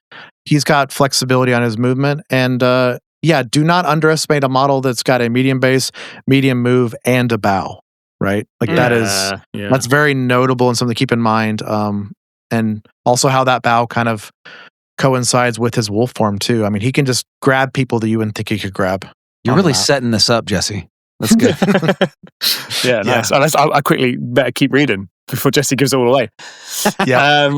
he's got flexibility on his movement. And do not underestimate a model that's got a medium base, medium move, and a bow, right? Like that's very notable and something to keep in mind. And also how that bow kind of coincides with his wolf form too. I mean, he can just grab people that you wouldn't think he could grab. You're really setting this up, Jesse. That's good. Nice. I quickly better keep reading before Jesse gives it all away.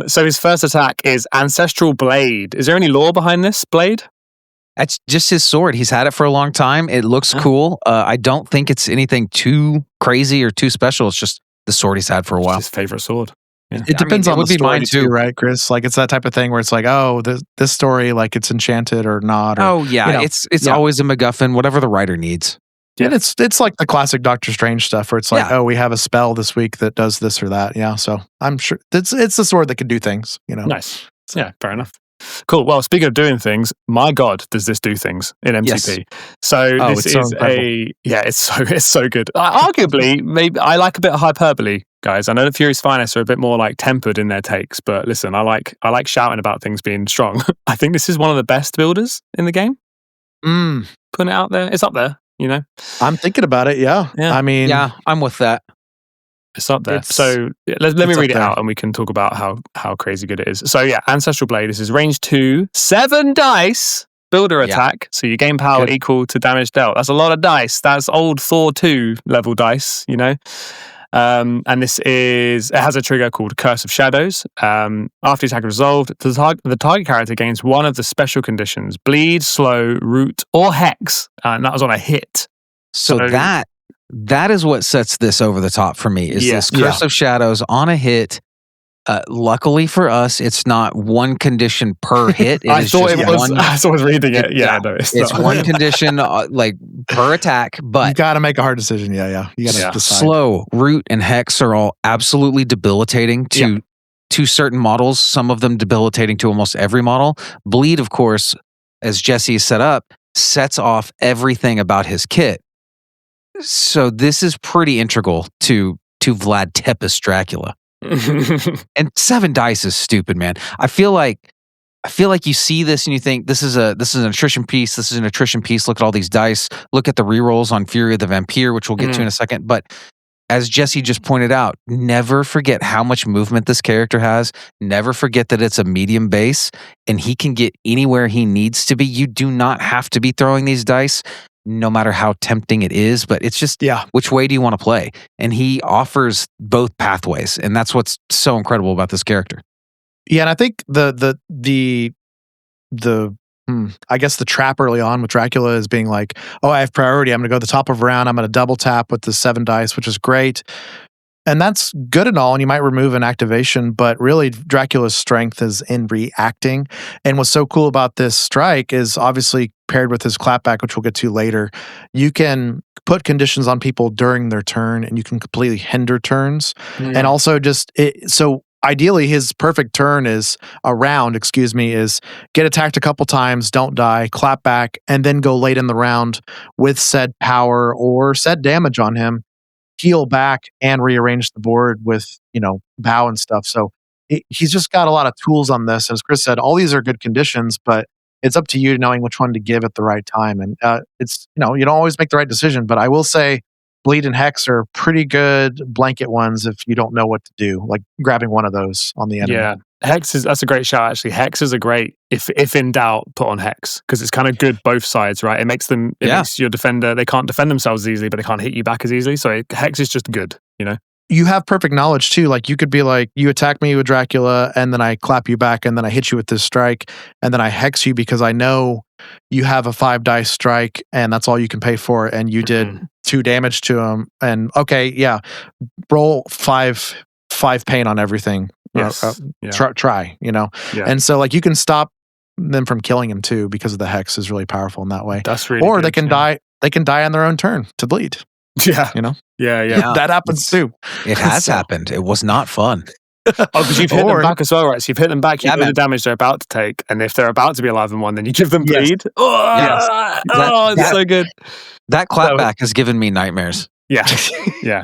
So his first attack is Ancestral Blade. Is there any lore behind this blade? That's just his sword. He's had it for a long time. It looks cool. I don't think it's anything too crazy or too special. It's just the sword he's had for a while. His favorite sword. Yeah. It depends on the story too, right, Chris? Like it's that type of thing where it's like, oh, this story, like it's enchanted or not. Or, it's always a MacGuffin, whatever the writer needs. Yeah. And it's like the classic Doctor Strange stuff where it's like, oh, we have a spell this week that does this or that. Yeah, so I'm sure it's the sword that can do things. Nice. So, yeah, fair enough. Cool. Well, speaking of doing things, my God, does this do things in MCP? Yes. So this is it's so good. Arguably, maybe I like a bit of hyperbole, guys. I know the Furious Finest are a bit more like tempered in their takes, but listen, I like shouting about things being strong. I think this is one of the best builders in the game. Putting it out there, it's up there. I'm thinking about it. Yeah. I mean, I'm with that. It's up there. So let me read it out and we can talk about how crazy good it is. So Ancestral Blade. This is range 2, 7 dice builder attack. So your game power equal to damage dealt. That's a lot of dice. That's old Thor 2 level dice, And it has a trigger called Curse of Shadows. After the attack is resolved, the target character gains one of the special conditions: bleed, slow, root, or hex. And that was on a hit. So that is what sets this over the top for me, is this Curse of Shadows on a hit. Luckily for us, it's not one condition per hit. I thought it was. I was reading it. It's one condition like per attack, but you got to make a hard decision. You got to decide. Slow, root, and hex are all absolutely debilitating to certain models. Some of them debilitating to almost every model. Bleed, of course, as Jesse is set up, sets off everything about his kit. So this is pretty integral to Vlad Tepes Dracula. And 7 dice is stupid, man. I feel like you see this and you think this is an attrition piece. This is an attrition piece. Look at all these dice. Look at the rerolls on Fury of the Vampire, which we'll get to in a second. But as Jesse just pointed out, never forget how much movement this character has. Never forget that it's a medium base and he can get anywhere he needs to be. You do not have to be throwing these dice, no matter how tempting it is, but it's just which way do you want to play? And he offers both pathways, and that's what's so incredible about this character. Yeah, and I think the I guess the trap early on with Dracula is being like, oh, I have priority. I'm going to go to the top of a round. I'm going to double tap with the 7 dice, which is great. And that's good and all, and you might remove an activation, but really Dracula's strength is in reacting. And what's so cool about this strike is obviously paired with his clapback, which we'll get to later, you can put conditions on people during their turn and you can completely hinder turns. And also so ideally his perfect turn is get attacked a couple times, don't die, clap back, and then go late in the round with said power or said damage on him, heal back and rearrange the board with, bow and stuff. So he's just got a lot of tools on this. As Chris said, all these are good conditions, but it's up to you knowing which one to give at the right time. And it's, you don't always make the right decision, but I will say bleed and hex are pretty good blanket ones if you don't know what to do, like grabbing one of those on the enemy. Yeah. That's a great shout, actually. Hex is a great, if in doubt, put on Hex, because it's kind of good both sides, right? It makes your defender, they can't defend themselves easily, but they can't hit you back as easily. So Hex is just good, You have perfect knowledge too. Like you could be like, you attack me with Dracula and then I clap you back and then I hit you with this strike and then I hex you because I know you have a 5 dice strike and that's all you can pay for it. And you did 2 damage to him. And roll 5 pain on everything. Yes. Try, And so like you can stop them from killing him too because of the hex is really powerful in that way. That's really or good, they can die. They can die on their own turn to bleed. Yeah. Yeah. That happens too. It has happened. It was not fun. Because you've hit them back as well, right? So you've hit them back, you know the damage they're about to take, and if they're about to be alive in one, then you give them bleed. It's so good. That clapback has given me nightmares. Yeah.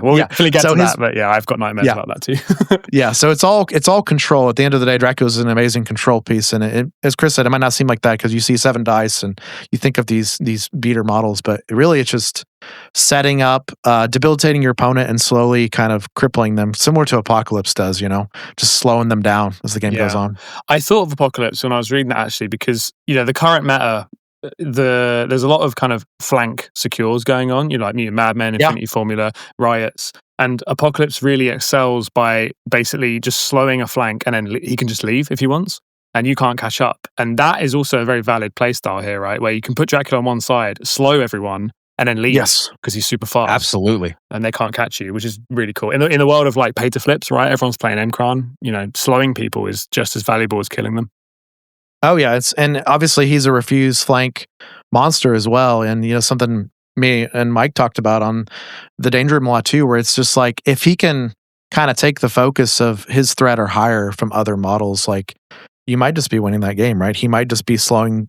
We'll definitely get to that, but I've got nightmares about that too. So it's all control. At the end of the day, Dracula's an amazing control piece, and it, as Chris said, it might not seem like that because you see 7 dice and you think of these beater models, but really it's just setting up, debilitating your opponent and slowly kind of crippling them, similar to Apocalypse does, just slowing them down as the game goes on. I thought of Apocalypse when I was reading that actually because, the current meta, there's a lot of kind of flank secures going on, like Mutant Madmen, Infinity Formula, Riots, and Apocalypse really excels by basically just slowing a flank and then he can just leave if he wants. and you can't catch up. And that is also a very valid playstyle here, right? Where you can put Dracula on one side, slow everyone, and then leave because he's super fast. Absolutely. And they can't catch you, which is really cool. In the world of like pay to flips, right? Everyone's playing Emkran. Slowing people is just as valuable as killing them. Oh yeah, and obviously he's a refuse flank monster as well. And something me and Mike talked about on the Danger Room a lot too, where it's just like if he can kind of take the focus of his threat or higher from other models, like you might just be winning that game, right? He might just be slowing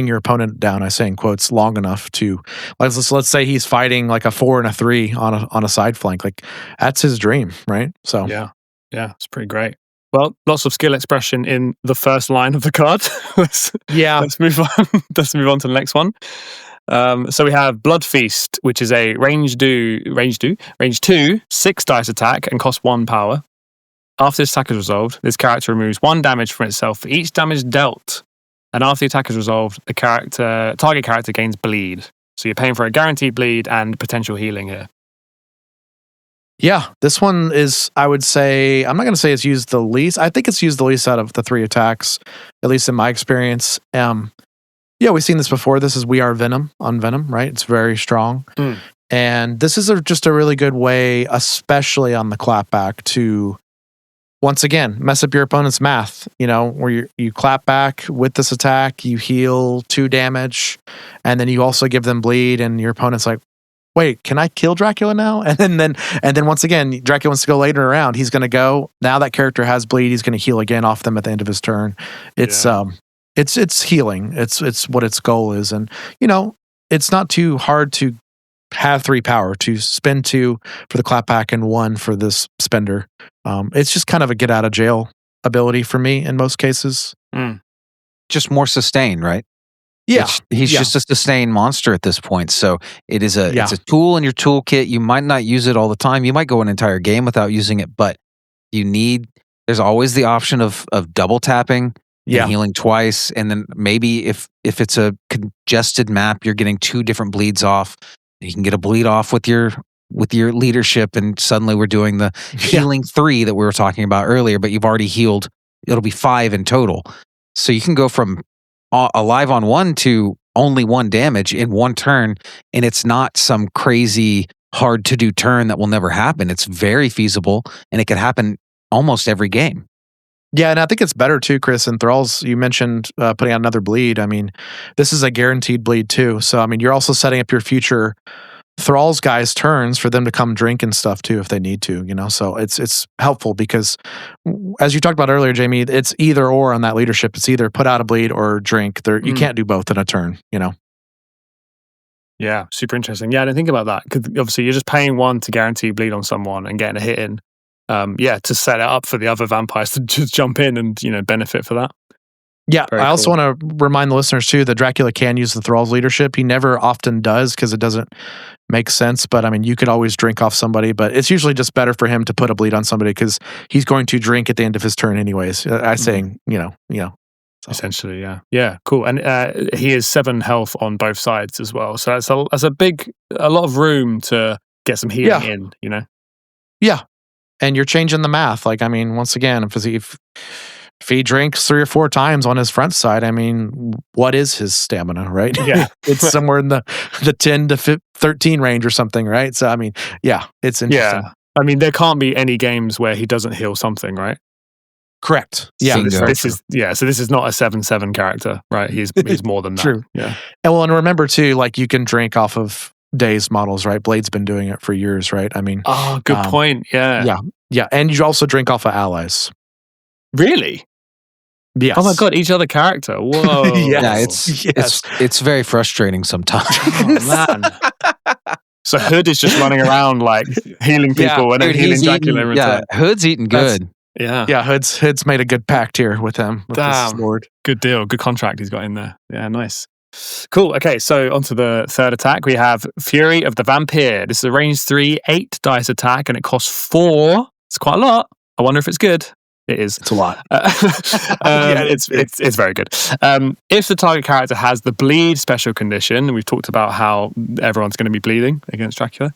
your opponent down. I say in quotes long enough to let's say he's fighting like a 4 and a 3 on a side flank, like that's his dream, right? So yeah, it's pretty great. Well, lots of skill expression in the first line of the card. Let's move on. Let's move on to the next one. So we have Blood Feast, which is a range 2, 6 dice attack and costs 1 power. After this attack is resolved, this character removes 1 damage from itself for each damage dealt. And after the attack is resolved, the target character gains bleed. So you're paying for a guaranteed bleed and potential healing here. Yeah, this one is, I would say, I'm not going to say it's used the least. I think it's used the least out of the 3 attacks, at least in my experience. We've seen this before. This is We Are Venom on Venom, right? It's very strong. And this is just a really good way, especially on the clapback, to, once again, mess up your opponent's math, where you clap back with this attack, you heal 2 damage, and then you also give them bleed, and your opponent's like, wait, can I kill Dracula now? And then once again, Dracula wants to go later around. He's going to go. Now that character has bleed. He's going to heal again off them at the end of his turn. It's healing. It's what its goal is, and it's not too hard to have 3 power to spend 2 for the clapback and 1 for this spender. It's just kind of a get out of jail ability for me in most cases. Just more sustain, right? Yeah, he's just a sustained monster at this point. So it's a tool in your toolkit. You might not use it all the time. You might go an entire game without using it, but there's always the option of double tapping and healing twice. And then maybe if it's a congested map, you're getting 2 different bleeds off. You can get a bleed off with your leadership, and suddenly we're doing the healing 3 that we were talking about earlier, but you've already healed. It'll be 5 in total. So you can go from alive on 1 to only 1 damage in 1 turn, and it's not some crazy hard to do turn that will never happen. It's very feasible, and it could happen almost every game. Yeah, and I think it's better too, Chris. And Thralls, you mentioned putting out another bleed. I mean, this is a guaranteed bleed too. So I mean, you're also setting up your future Thralls guys' turns for them to come drink and stuff too if they need to. So it's helpful because, as you talked about earlier, Jamie, it's either or on that leadership. It's either put out a bleed or drink. You can't do both in a turn. Yeah, super interesting. Yeah, I didn't think about that because obviously you're just paying 1 to guarantee bleed on someone and getting a hit in. To set it up for the other vampires to just jump in and benefit for that. Yeah, Very I also cool. want to remind the listeners too that Dracula can use the Thralls leadership. He never often does because it doesn't make sense. But I mean, you could always drink off somebody, but it's usually just better for him to put a bleed on somebody because he's going to drink at the end of his turn anyways. So. Essentially, yeah, cool. And he is 7 health on both sides as well, so that's a lot of room to get some healing in. Yeah. And you're changing the math. Like, I mean, once again, if he drinks 3 or 4 times on his front side, I mean, what is his stamina, right? Yeah. It's somewhere in the 10 to 13 range or something, right? So, I mean, it's interesting. Yeah. I mean, there can't be any games where he doesn't heal something, right? Correct. Yeah. So this is not a 7/7 character, right? He's more than that. True. Yeah. And remember too, like you can drink off of Days models, right? Blade's been doing it for years, right? I mean, good point. Yeah. Yeah. And you also drink off of allies. Really? Yes. Oh my god, each other character. Whoa. Yes. Yeah, it's very frustrating sometimes. Oh, man. So Hood is just running around like healing people and then healing Dracula in return. Yeah, Hood's eating good. Yeah. Hood's made a good pact here with him. With Damn. This Lord. Good deal. Good contract he's got in there. Yeah, nice. Cool. Okay, so onto the third attack. We have Fury of the Vampire. This is a range 3, 8 dice attack, and it costs 4. It's quite a lot. I wonder if it's good. It is. It's a lot. It's very good. If the target character has the bleed special condition, we've talked about how everyone's going to be bleeding against Dracula.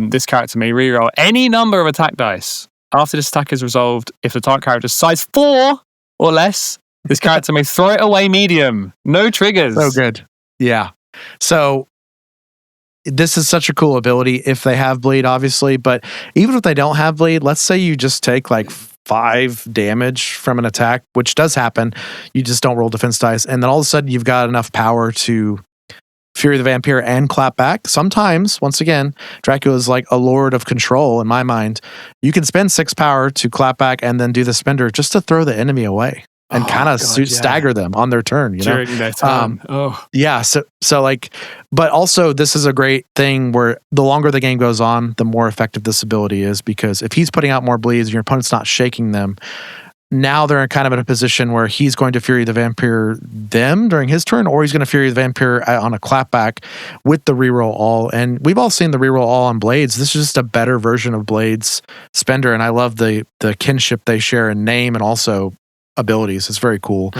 This character may reroll any number of attack dice. After this attack is resolved, if the target character is size 4 or less, This character may throw it away medium. No triggers. So good. Yeah. So this is such a cool ability if they have bleed, obviously. But even if they don't have bleed, let's say you just take like 5 damage from an attack, which does happen. You just don't roll defense dice. And then all of a sudden you've got enough power to Fury the Vampire and clap back. Sometimes, once again, Dracula is like a lord of control in my mind. You can spend 6 power to clap back and then do the spender just to throw the enemy away and kind of stagger them on their turn. During their turn. Yeah. So like, but also this is a great thing where the longer the game goes on, the more effective this ability is, because if he's putting out more bleeds and your opponent's not shaking them, now they're kind of in a position where he's going to Fury the Vampire them during his turn, or he's going to Fury the Vampire on a clapback with the reroll all. And we've all seen the reroll all on Blades. This is just a better version of Blades Spender, and I love the kinship they share in name and also abilities. It's very cool.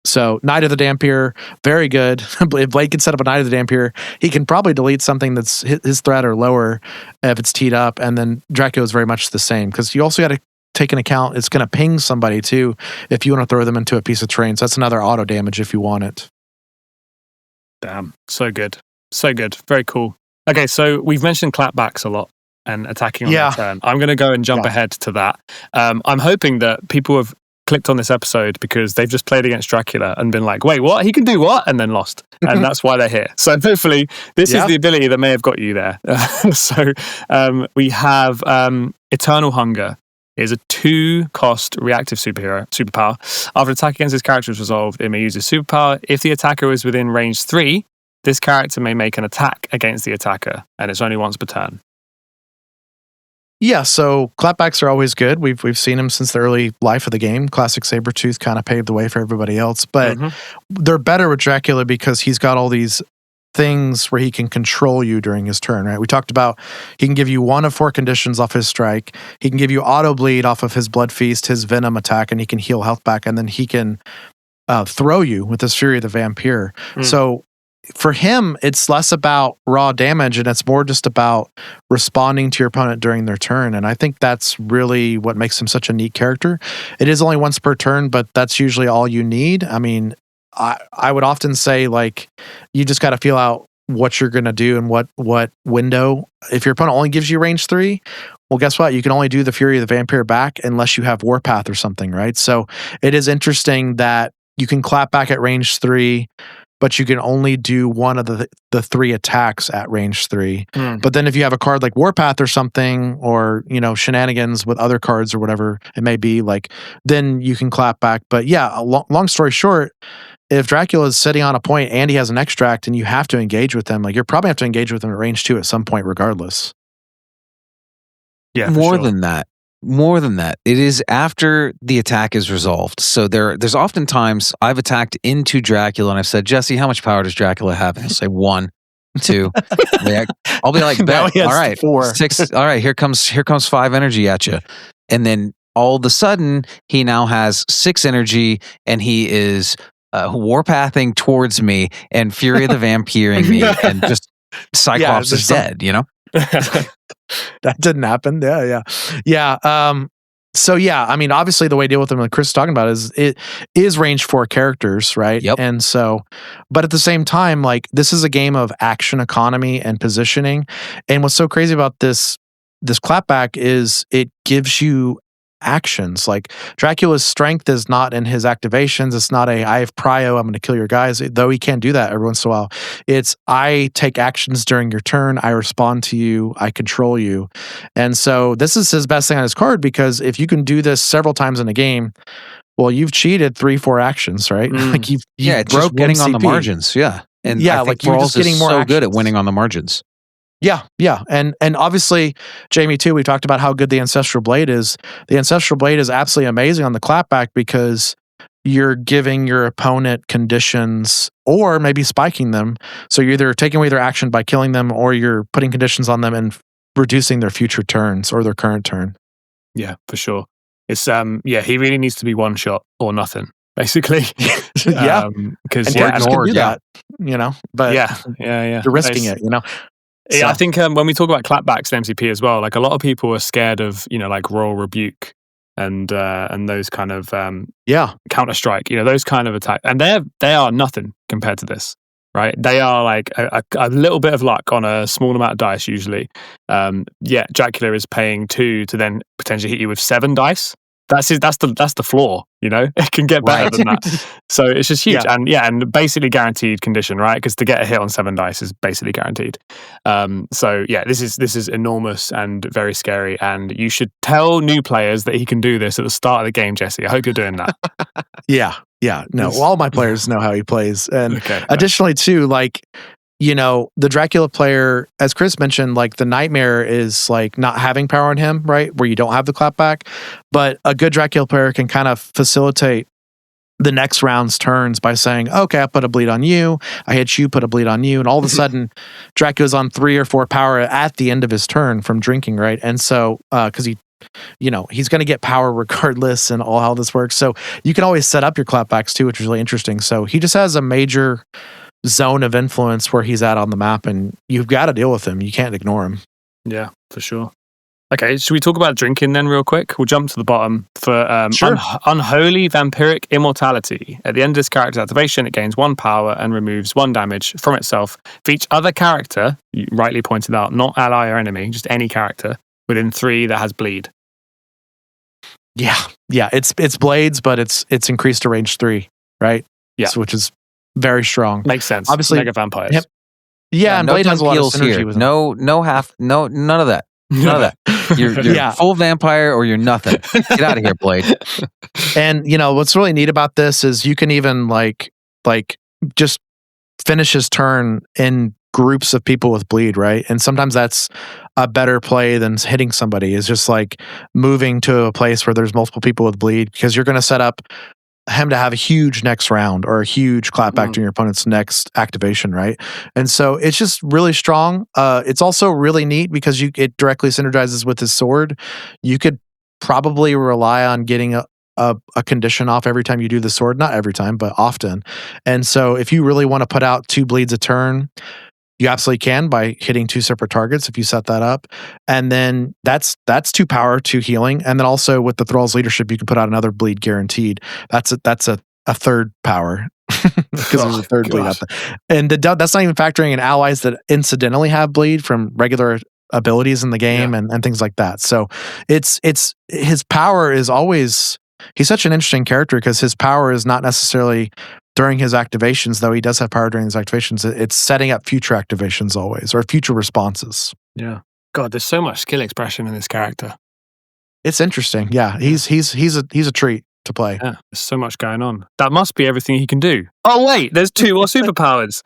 So Knight of the Dampier, very good. If Blade can set up a Knight of the Dampier, he can probably delete something that's his threat or lower if it's teed up. And then Dracula is very much the same, because you also got to take into account it's going to ping somebody too if you want to throw them into a piece of terrain. So that's another auto damage if you want it. Damn, so good. So good. Very cool. Okay, so we've mentioned clapbacks a lot and attacking on the turn. I'm going to go and jump ahead to that. I'm hoping that people have clicked on this episode because they've just played against Dracula and been like, wait, what? He can do what? And then lost. And that's why they're here. So hopefully this is the ability that may have got you there. So we have Eternal Hunger. Is a 2-cost reactive superpower. After attack against this character is resolved, it may use a superpower. If the attacker is within range 3, this character may make an attack against the attacker, and it's only once per turn. Yeah, so clapbacks are always good. We've seen them since the early life of the game. Classic Sabretooth kind of paved the way for everybody else, but they're better with Dracula because he's got all these things where he can control you during his turn, right? We talked about he can give you 1 of 4 conditions off his strike. He can give you auto bleed off of his blood feast, his venom attack, and he can heal health back, and then he can throw you with his Fury of the Vampire. So for him, it's less about raw damage and it's more just about responding to your opponent during their turn. And I think that's really what makes him such a neat character. It is only once per turn, but that's usually all you need. I mean, I would often say, like, you just got to feel out what you're going to do and what window. If your opponent only gives you range 3, well, guess what? You can only do the Fury of the Vampire back unless you have Warpath or something, right? So it is interesting that you can clap back at range 3, but you can only do one of the 3 attacks at range 3. But then if you have a card like Warpath or something, or, you know, shenanigans with other cards or whatever it may be, like, then you can clap back. But yeah, long story short, if Dracula is sitting on a point and he has an extract and you have to engage with him, like, you're probably have to engage with him at range 2 at some point regardless. Yeah, more than that. It is after the attack is resolved. So there's oftentimes I've attacked into Dracula and I've said, Jesse, how much power does Dracula have? And he'll say 1, 2. I'll be like, bet. All right, 4. 6. All right, here comes 5 energy at you. And then all of a sudden he now has 6 energy and he is warpathing towards me and Fury of the Vampiring me, and just Cyclops is dead, you know? That didn't happen. Yeah. So yeah, I mean, obviously the way to deal with them, like Chris is talking about, is it is range 4 characters, right? Yep. And so, but at the same time, like, this is a game of action economy and positioning. And what's so crazy about this clapback is it gives you actions. Like, Dracula's strength is not in his activations. It's not I have prio, I'm going to kill your guys, though he can do that every once in a while. It's I take actions during your turn, I respond to you, I control you. And so this is his best thing on his card, because if you can do this several times in a game, well, you've cheated 3-4 actions, right? Like you've just winning on the margins. Yeah. And yeah, like you're just getting more so actions. Good at winning on the margins. Yeah. And obviously, Jamie, too, we talked about how good the Ancestral Blade is. The Ancestral Blade is absolutely amazing on the clapback because you're giving your opponent conditions or maybe spiking them. So you're either taking away their action by killing them, or you're putting conditions on them and reducing their future turns or their current turn. Yeah, for sure. It's he really needs to be one shot or nothing, basically. Because cards can do that, you know. But you're risking it, you know. Yeah, I think when we talk about clapbacks in MCP as well, like, a lot of people are scared of, you know, like Royal Rebuke and those kind of Counter-Strike, those kind of attack, and they are nothing compared to this, right? They are like a little bit of luck on a small amount of dice usually. Dracula is paying 2 to then potentially hit you with 7 dice. That's the floor, It can get better than that. So it's just huge. And basically guaranteed condition, right? Because to get a hit on 7 dice is basically guaranteed. This is enormous and very scary. And you should tell new players that he can do this at the start of the game, Jesse. I hope you're doing that. No, all my players know how he plays. And additionally too, the Dracula player, as Chris mentioned, the nightmare is not having power on him, right? Where you don't have the clapback. But a good Dracula player can kind of facilitate the next round's turns by saying, okay, I put a bleed on you, I hit you, put a bleed on you. And all of a sudden, Dracula's on 3 or 4 power at the end of his turn from drinking, right? And so, because he's going to get power regardless and all how this works. So you can always set up your clapbacks too, which is really interesting. So he just has a major zone of influence where he's at on the map, and you've got to deal with him. You can't ignore him. Yeah, for sure. Okay, should we talk about drinking then real quick? We'll jump to the bottom for Unholy Vampiric Immortality. At the end of this character's activation, it gains 1 power and removes 1 damage from itself for each other character, you rightly pointed out, not ally or enemy, just any character, within 3 that has bleed. Yeah, it's blades, but it's increased to range 3, right? Yeah. Which is very strong. Makes sense. Obviously, mega vampires. And no Blade has a lot of synergy here. with him. No, none of that. None of that. You're full vampire or you're nothing. Get out of here, Blade. And what's really neat about this is you can even just finish his turn in groups of people with bleed, right? And sometimes that's a better play than hitting somebody, is just moving to a place where there's multiple people with bleed, because you're going to set up him to have a huge next round or a huge clapback to your opponent's next activation, right? And so it's just really strong. It's also really neat because it directly synergizes with his sword. You could probably rely on getting a condition off every time you do the sword. Not every time, but often. And so if you really want to put out 2 bleeds a turn, you absolutely can by hitting 2 separate targets if you set that up. And then that's 2 power, 2 healing. And then also with the Thralls leadership, you can put out another bleed guaranteed. That's a 3rd power because there's a 3rd bleed out there. And that's not even factoring in allies that incidentally have bleed from regular abilities in the game and things like that. So it's his power is always, he's such an interesting character because his power is not necessarily during his activations, though he does have power during his activations. It's setting up future activations always, or future responses. Yeah. God, there's so much skill expression in this character. It's interesting. Yeah, he's a treat to play. Yeah, there's so much going on. That must be everything he can do. Oh wait, there's 2 more superpowers.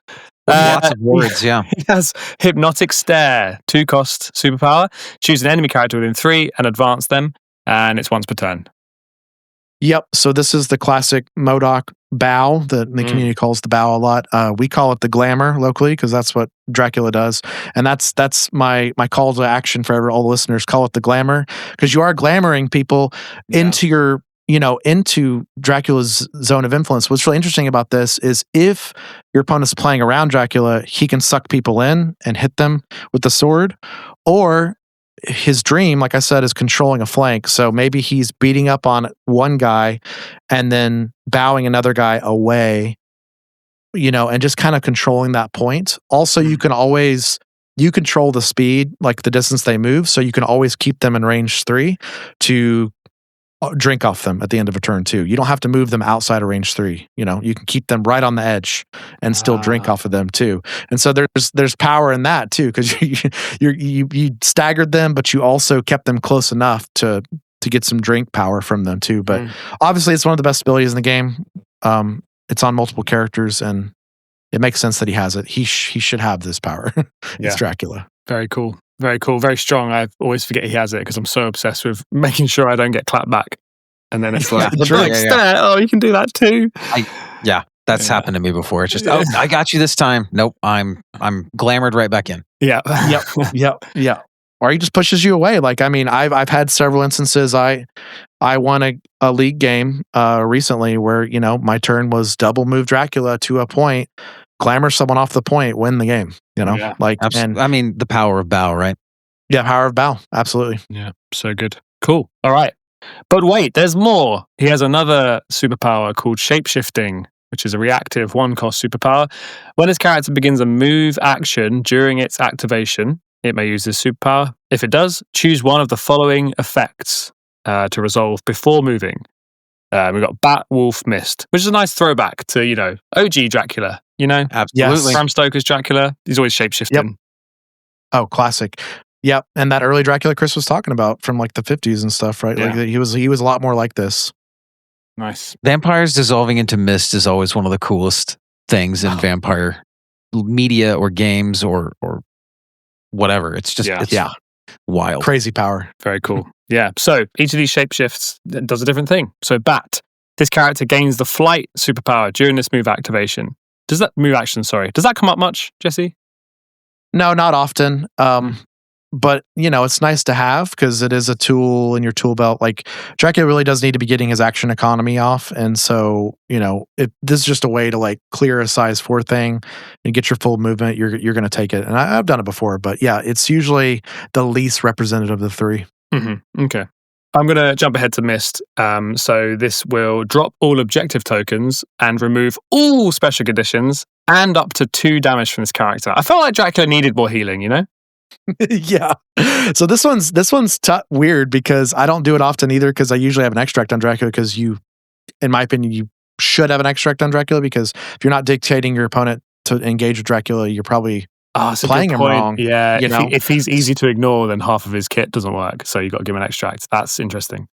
Lots of words, yeah. He has Hypnotic Stare, 2 cost superpower. Choose an enemy character within 3 and advance them, and it's once per turn. Yep. So this is the classic MODOK bow that the community calls the bow a lot. We call it the glamour locally because that's what Dracula does. And that's my call to action for all the listeners. Call it the glamour because you are glamoring people into your, into Dracula's zone of influence. What's really interesting about this is if your opponent's playing around Dracula, he can suck people in and hit them with the sword, or his dream, like I said, is controlling a flank. So maybe he's beating up on one guy and then bowing another guy away, and just kind of controlling that point. Also, you control the speed, like the distance they move. So you can always keep them in range 3 to drink off them at the end of a turn too. You don't have to move them outside of range 3. You can keep them right on the edge and still drink off of them too. And so there's power in that too, because you staggered them, but you also kept them close enough to get some drink power from them too. But obviously, it's one of the best abilities in the game. It's on multiple characters, and it makes sense that he has it. He should have this power. It's Dracula. Very cool. Very cool. Very strong. I always forget he has it because I'm so obsessed with making sure I don't get clapped back. And then it's like, oh, you can do that too. That's happened to me before. It's just, I got you this time. Nope, I'm glamored right back in. Yeah. Yep. Or he just pushes you away. I've had several instances. I won a league game recently where my turn was double move Dracula to a point, glamour someone off the point, win the game. And the power of bow, right? Yeah, power of bow, absolutely. Yeah, so good. Cool. All right. But wait, there's more. He has another superpower called shapeshifting, which is a reactive 1-cost superpower. When his character begins a move action during its activation, it may use this superpower. If it does, choose one of the following effects to resolve before moving. We've got Bat, Wolf, Mist, which is a nice throwback to, OG Dracula, Absolutely. Bram Stoker's Dracula. He's always shapeshifting. Yep. Oh, classic. Yep. And that early Dracula Chris was talking about from like the 50s and stuff, right? Yeah. Like he was a lot more like this. Nice. Vampires dissolving into mist is always one of the coolest things in vampire media or games or whatever. It's just it's wild. Crazy power. Very cool. Yeah. So each of these shapeshifts does a different thing. So Bat, this character gains the flight superpower during this move activation. Does that come up much, Jesse? No, not often. But it's nice to have because it is a tool in your tool belt. Like Dracula really does need to be getting his action economy off, and so this is just a way to like clear a size 4 thing and get your full movement. You're going to take it, and I've done it before, but yeah, it's usually the least representative of the 3. Mm-hmm. Okay, I'm going to jump ahead to Mist. So this will drop all objective tokens and remove all special conditions and up to 2 damage from this character. I felt like Dracula needed more healing. Yeah. So this one's weird because I don't do it often either because I usually have an extract on Dracula because in my opinion, you should have an extract on Dracula because if you're not dictating your opponent to engage with Dracula, you're probably playing him wrong. Yeah. If he's easy to ignore, then half of his kit doesn't work. So you got to give him an extract. That's interesting.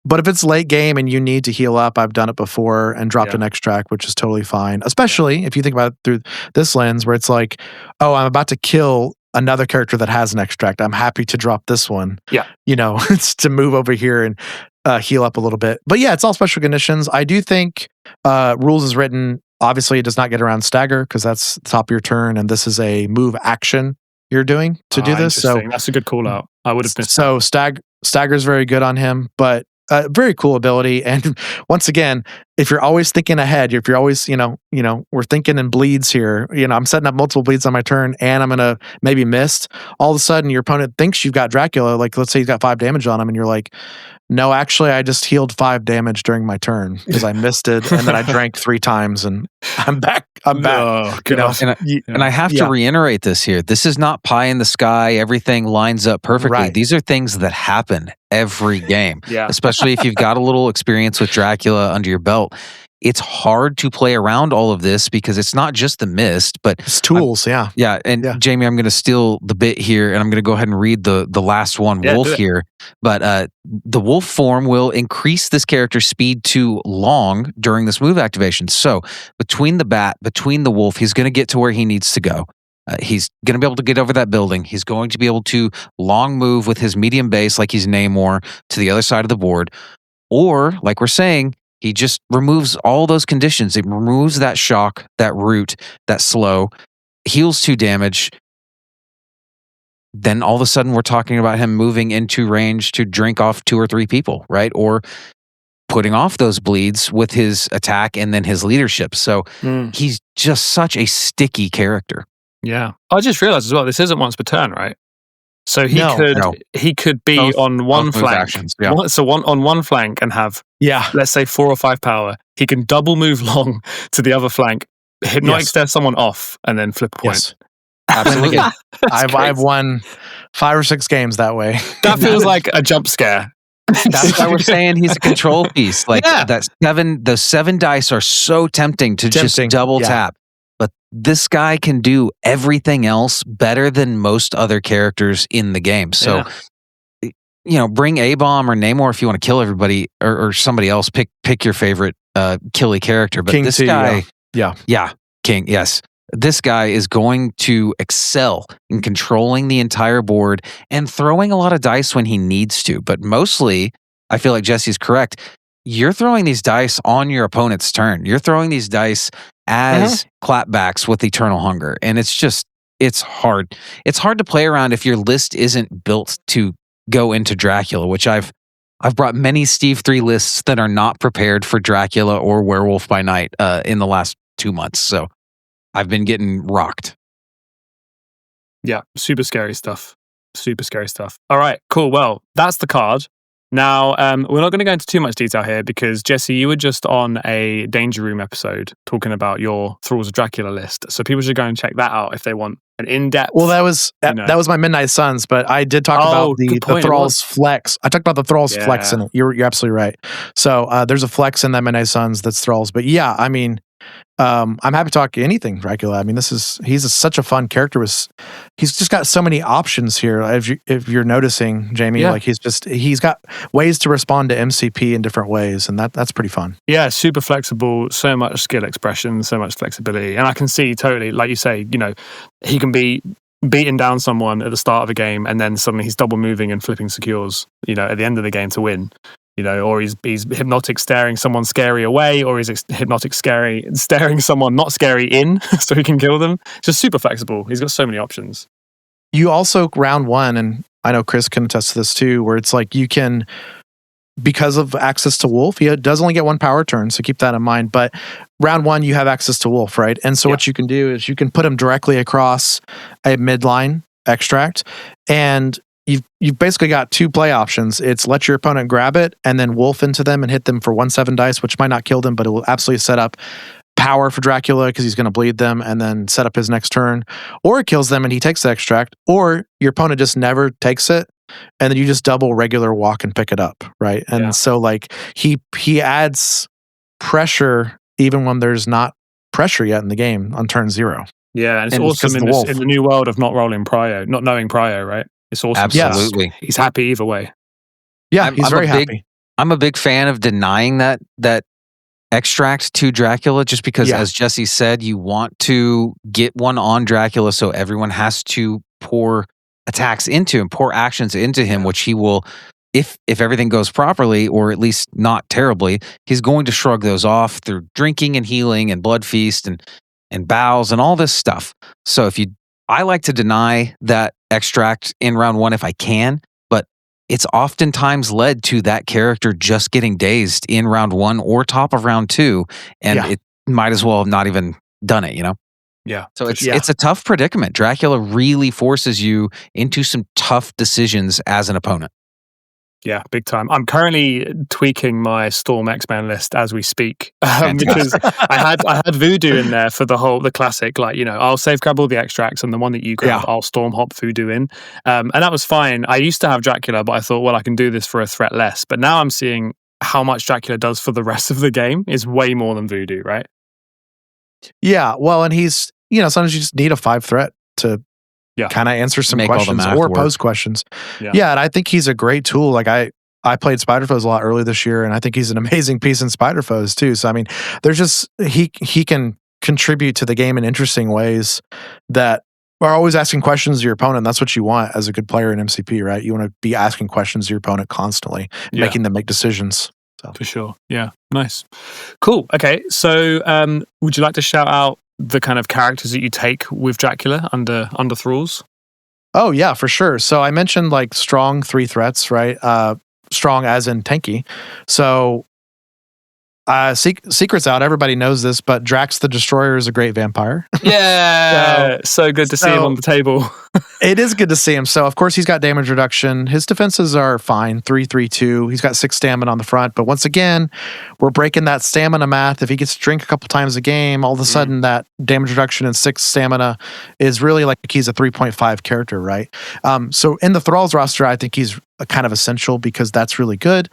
But if it's late game and you need to heal up, I've done it before and dropped an extract, which is totally fine. Especially if you think about it through this lens where it's like, oh, I'm about to kill another character that has an extract. I'm happy to drop this one. Yeah. It's to move over here and heal up a little bit. But yeah, it's all special conditions. I do think rules is written, obviously it does not get around stagger because that's the top of your turn. And this is a move action you're doing to do this. So that's a good call out. I would have missed so stagger is very good on him, but very cool ability. And once again, if you're always thinking ahead, if you're always, we're thinking in bleeds here, I'm setting up multiple bleeds on my turn and I'm going to maybe miss. All of a sudden your opponent thinks you've got Dracula. Like let's say he's got 5 damage on him and you're like, no, actually I just healed 5 damage during my turn because I missed it. And then I drank 3 times and I'm back. I'm back. And I have to reiterate this here. This is not pie in the sky. Everything lines up perfectly. Right. These are things that happen every game, especially if you've got a little experience with Dracula under your belt. It's hard to play around all of this because it's not just the mist, but it's tools. And Jamie, I'm going to steal the bit here, and I'm going to go ahead and read the last one, Wolf here. But the Wolf form will increase this character's speed to long during this move activation. So between the Bat, between the Wolf, he's going to get to where he needs to go. He's going to be able to get over that building. He's going to be able to long move with his medium base like he's Namor to the other side of the board. Or, like we're saying, he just removes all those conditions. It removes that shock, that root, that slow, heals 2 damage. Then all of a sudden we're talking about him moving into range to drink off 2 or 3 people, right? Or putting off those bleeds with his attack and then his leadership. So he's just such a sticky character. Yeah. I just realized as well, this isn't once per turn, right? So he could be on one flank. Actions, on one flank and have, let's say 4 or 5 power. He can double move long to the other flank, hypnotic stare someone off, and then flip a point. Yes. Absolutely. I've won 5 or 6 games that way. That feels like a jump scare. That's why we're saying he's a control piece. Like those 7 dice are so tempting to just double tap. But this guy can do everything else better than most other characters in the game. So, bring A-Bomb or Namor if you want to kill everybody, or somebody else. Pick your favorite killy character. But King this T, guy, King, yes. This guy is going to excel in controlling the entire board and throwing a lot of dice when he needs to. But mostly, I feel like Jesse's correct. You're throwing these dice on your opponent's turn. You're throwing these dice as clapbacks with Eternal Hunger. And it's hard. It's hard to play around if your list isn't built to go into Dracula, which I've brought many Steve 3 lists that are not prepared for Dracula or Werewolf by Night in the last 2 months. So I've been getting rocked. Yeah, super scary stuff. Super scary stuff. All right, cool. Well, that's the card. Now, we're not going to go into too much detail here because, Jesse, you were just on a Danger Room episode talking about your Thralls of Dracula list. So people should go and check that out if they want an in-depth... Well, that was my Midnight Suns, but I did talk about the Thralls flex. I talked about the Thralls flex in it. You're absolutely right. So there's a flex in that Midnight Suns that's Thralls. But yeah, I mean... I'm happy to talk anything Dracula. I mean, he's such a fun character. He's just got so many options here. If you're noticing, Jamie, like he's got ways to respond to MCP in different ways, and that's pretty fun. Yeah, super flexible. So much skill expression, so much flexibility, and I can see totally, like you say, he can be beating down someone at the start of a game, and then suddenly he's double moving and flipping secures. At the end of the game to win. Or he's hypnotic staring someone scary away, or he's hypnotic staring someone not scary in, so he can kill them. Just super flexible. He's got so many options. You also, round one, and I know Chris can attest to this too, where it's like you can, because of access to Wolf, he does only get one power turn, so keep that in mind. But round one, you have access to Wolf, right? And so what you can do is you can put him directly across a midline extract, and you've basically got two play options. It's let your opponent grab it and then wolf into them and hit them for 1/7 dice, which might not kill them, but it will absolutely set up power for Dracula because he's going to bleed them and then set up his next turn. Or it kills them and he takes the extract, or your opponent just never takes it and then you just double regular walk and pick it up, right? And so like he adds pressure even when there's not pressure yet in the game on turn 0. Yeah, and it's awesome in the new world of not rolling prio, not knowing prio, right? It's awesome. Absolutely. He's happy either way. Yeah, he's very happy. I'm a big fan of denying that extract to Dracula just because, as Jesse said, you want to get one on Dracula so everyone has to pour attacks into him, pour actions into him, which he will, if everything goes properly, or at least not terribly, he's going to shrug those off through drinking and healing and blood feast and bowels and all this stuff. So I like to deny that extract in round one if I can, but it's oftentimes led to that character just getting dazed in round one or top of round two, and it might as well have not even done it, Yeah. So it's a tough predicament. Dracula really forces you into some tough decisions as an opponent. Yeah, big time. I'm currently tweaking my Storm X-Men list as we speak because I had Voodoo in there for the classic, I'll safe grab all the extracts and the one that you grab, I'll Storm hop Voodoo in. And that was fine. I used to have Dracula, but I thought, well, I can do this for a threat less. But now I'm seeing how much Dracula does for the rest of the game is way more than Voodoo, right? Yeah, well, and he's, sometimes you just need a 5 threat to kind of answer some questions or pose questions. Yeah, and I think he's a great tool. Like I played Spider-Foes a lot earlier this year, and I think he's an amazing piece in Spider-Foes too. So I mean, there's just he can contribute to the game in interesting ways that are always asking questions of your opponent. That's what you want as a good player in MCP, right? You want to be asking questions of your opponent constantly, making them make decisions. So. For sure. Yeah. Nice. Cool. Okay. So would you like to shout out the kind of characters that you take with Dracula under Thralls? Oh yeah, for sure. So I mentioned like strong 3 threats, right? Strong as in tanky. So secrets out, everybody knows this, but Drax the Destroyer is a great vampire. Yeah, so good to see him on the table. It is good to see him. So of course he's got damage reduction. His defenses are fine, 3/3/2. He's got 6 stamina on the front, but once again, we're breaking that stamina math. If he gets to drink a couple times a game, all of a sudden that damage reduction and 6 stamina is really like he's a 3.5 character, right? So in the Thralls roster, I think he's kind of essential because that's really good.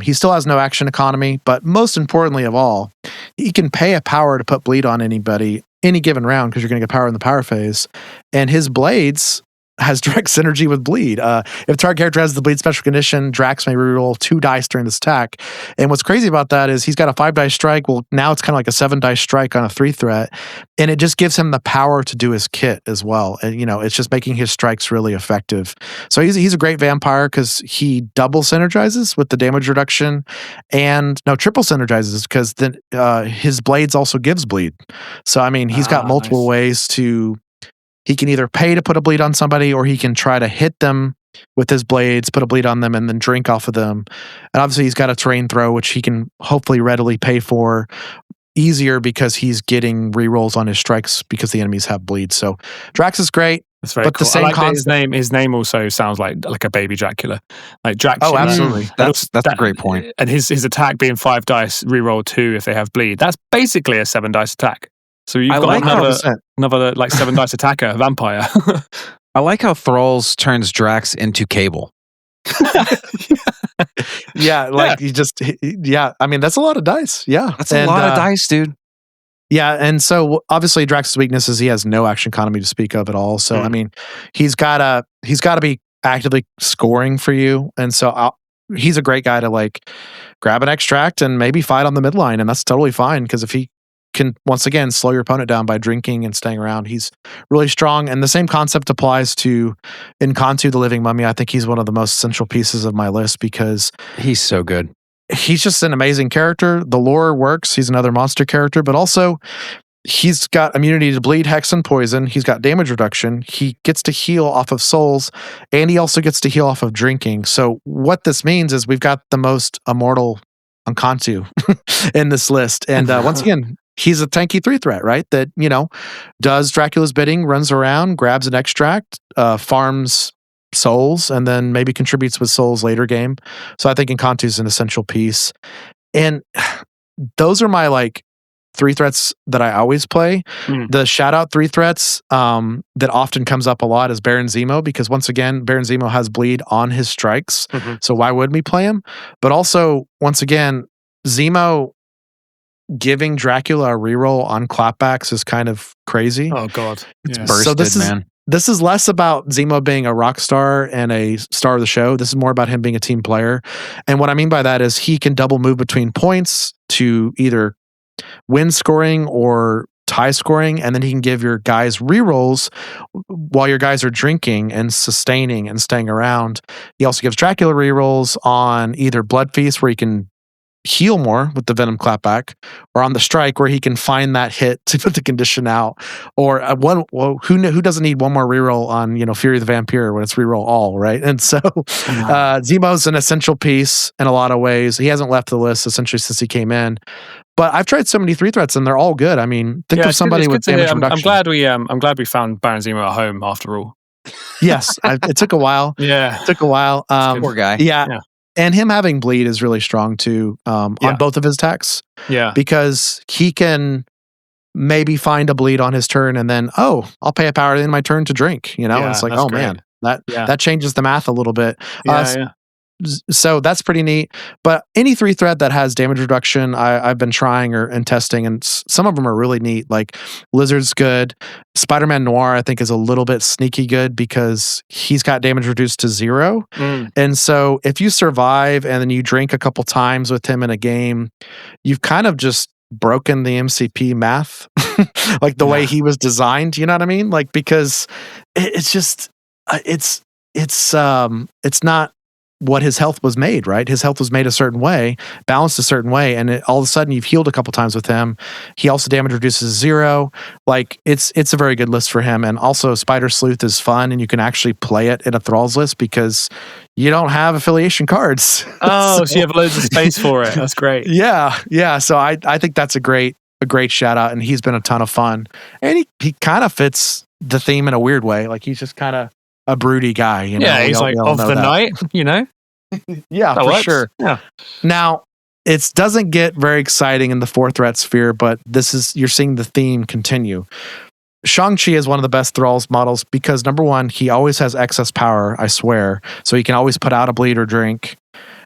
He still has no action economy, but most importantly of all, he can pay a power to put bleed on anybody any given round because you're going to get power in the power phase. And his blades has direct synergy with bleed. If target character has the bleed special condition, Drax may reroll 2 dice during this attack. And what's crazy about that is he's got a 5 dice strike. Well, now it's kind of like a 7 dice strike on a 3 threat. And it just gives him the power to do his kit as well. And, it's just making his strikes really effective. So he's a great vampire because he double synergizes with the damage reduction and triple synergizes because then his blades also gives bleed. So, I mean, he's got multiple ways to... He can either pay to put a bleed on somebody or he can try to hit them with his blades, put a bleed on them, and then drink off of them. And obviously he's got a terrain throw, which he can hopefully readily pay for easier because he's getting rerolls on his strikes because the enemies have bleed. So Drax is great. That's very But cool. the same I like that concept. his name also sounds like a baby Dracula, like like name also sounds like a baby Dracula, like Dracula. Oh, absolutely. That's a great point. And his attack being 5 dice, reroll 2 if they have bleed. That's basically a 7 dice attack. So you've got like another like 7 dice attacker, vampire. I like how Thralls turns Drax into Cable. Yeah, like you just I mean that's a lot of dice. Yeah, that's a lot of dice, dude. Yeah, and so obviously Drax's weakness is he has no action economy to speak of at all. So I mean, he's got to be actively scoring for you, and so he's a great guy to like grab an extract and maybe fight on the midline, and that's totally fine because if he can once again slow your opponent down by drinking and staying around, he's really strong. And the same concept applies to Inkantu, the Living Mummy. I think he's one of the most central pieces of my list because he's so good. He's just an amazing character. The lore works. He's another monster character, but also he's got immunity to bleed, hex, and poison. He's got damage reduction. He gets to heal off of souls, and he also gets to heal off of drinking. So what this means is we've got the most immortal Inkantu in this list. And once again, he's a tanky 3-threat, right? That, does Dracula's bidding, runs around, grabs an extract, farms souls, and then maybe contributes with souls later game. So I think Inkantu is an essential piece. And those are my like 3 threats that I always play. The shout out 3 threats that often comes up a lot is Baron Zemo, because once again, Baron Zemo has bleed on his strikes. So why wouldn't we play him? But also, once again, Zemo giving Dracula a reroll on clapbacks is kind of crazy. Oh God. It's bursted, man. This is less about Zemo being a rock star and a star of the show. This is more about him being a team player. And what I mean by that is he can double move between points to either win scoring or tie scoring, and then he can give your guys rerolls while your guys are drinking and sustaining and staying around. He also gives Dracula rerolls on either Blood Feast, where he can heal more with the Venom clapback, or on the Strike, where he can find that hit to put the condition out, or who doesn't need one more reroll on Fury of the Vampire when it's reroll all, right? And so Zemo's an essential piece in a lot of ways. He hasn't left the list essentially since he came in, but I've tried so many 3 threats and they're all good. I mean, think of somebody with damage reduction. I'm glad we found Baron Zemo at home after all. Yes, it took a while. Yeah, it took a while. Poor guy. Yeah. And him having bleed is really strong too on both of his attacks. Yeah. Because he can maybe find a bleed on his turn and then, I'll pay a power in my turn to drink. It's like, oh great. Man, that changes the math a little bit. So that's pretty neat. But any 3 threat that has damage reduction, I've been trying and testing, and some of them are really neat. Like Lizard's good. Spider-Man Noir, I think, is a little bit sneaky good because he's got damage reduced to 0. And so if you survive and then you drink a couple times with him in a game, you've kind of just broken the MCP math, like the way he was designed. You know what I mean? Like, because it's just, it's not what his health was made, right? His health was made a certain way, balanced a certain way, and all of a sudden you've healed a couple times with him. He also damage reduces 0. Like it's a very good list for him. And also Spider Sleuth is fun, and you can actually play it in a Thralls list because you don't have affiliation cards. So you have loads of space for it. That's great. Yeah. So I think that's a great shout out, and he's been a ton of fun. And he kind of fits the theme in a weird way. Like he's just kind of a broody guy, Yeah, he's like of the night, Yeah, that for works. sure. Yeah. Now, it doesn't get very exciting in the 4 threat sphere, but you're seeing the theme continue. Shang-Chi is one of the best Thralls models because number 1, he always has excess power, I swear, so he can always put out a bleed or drink.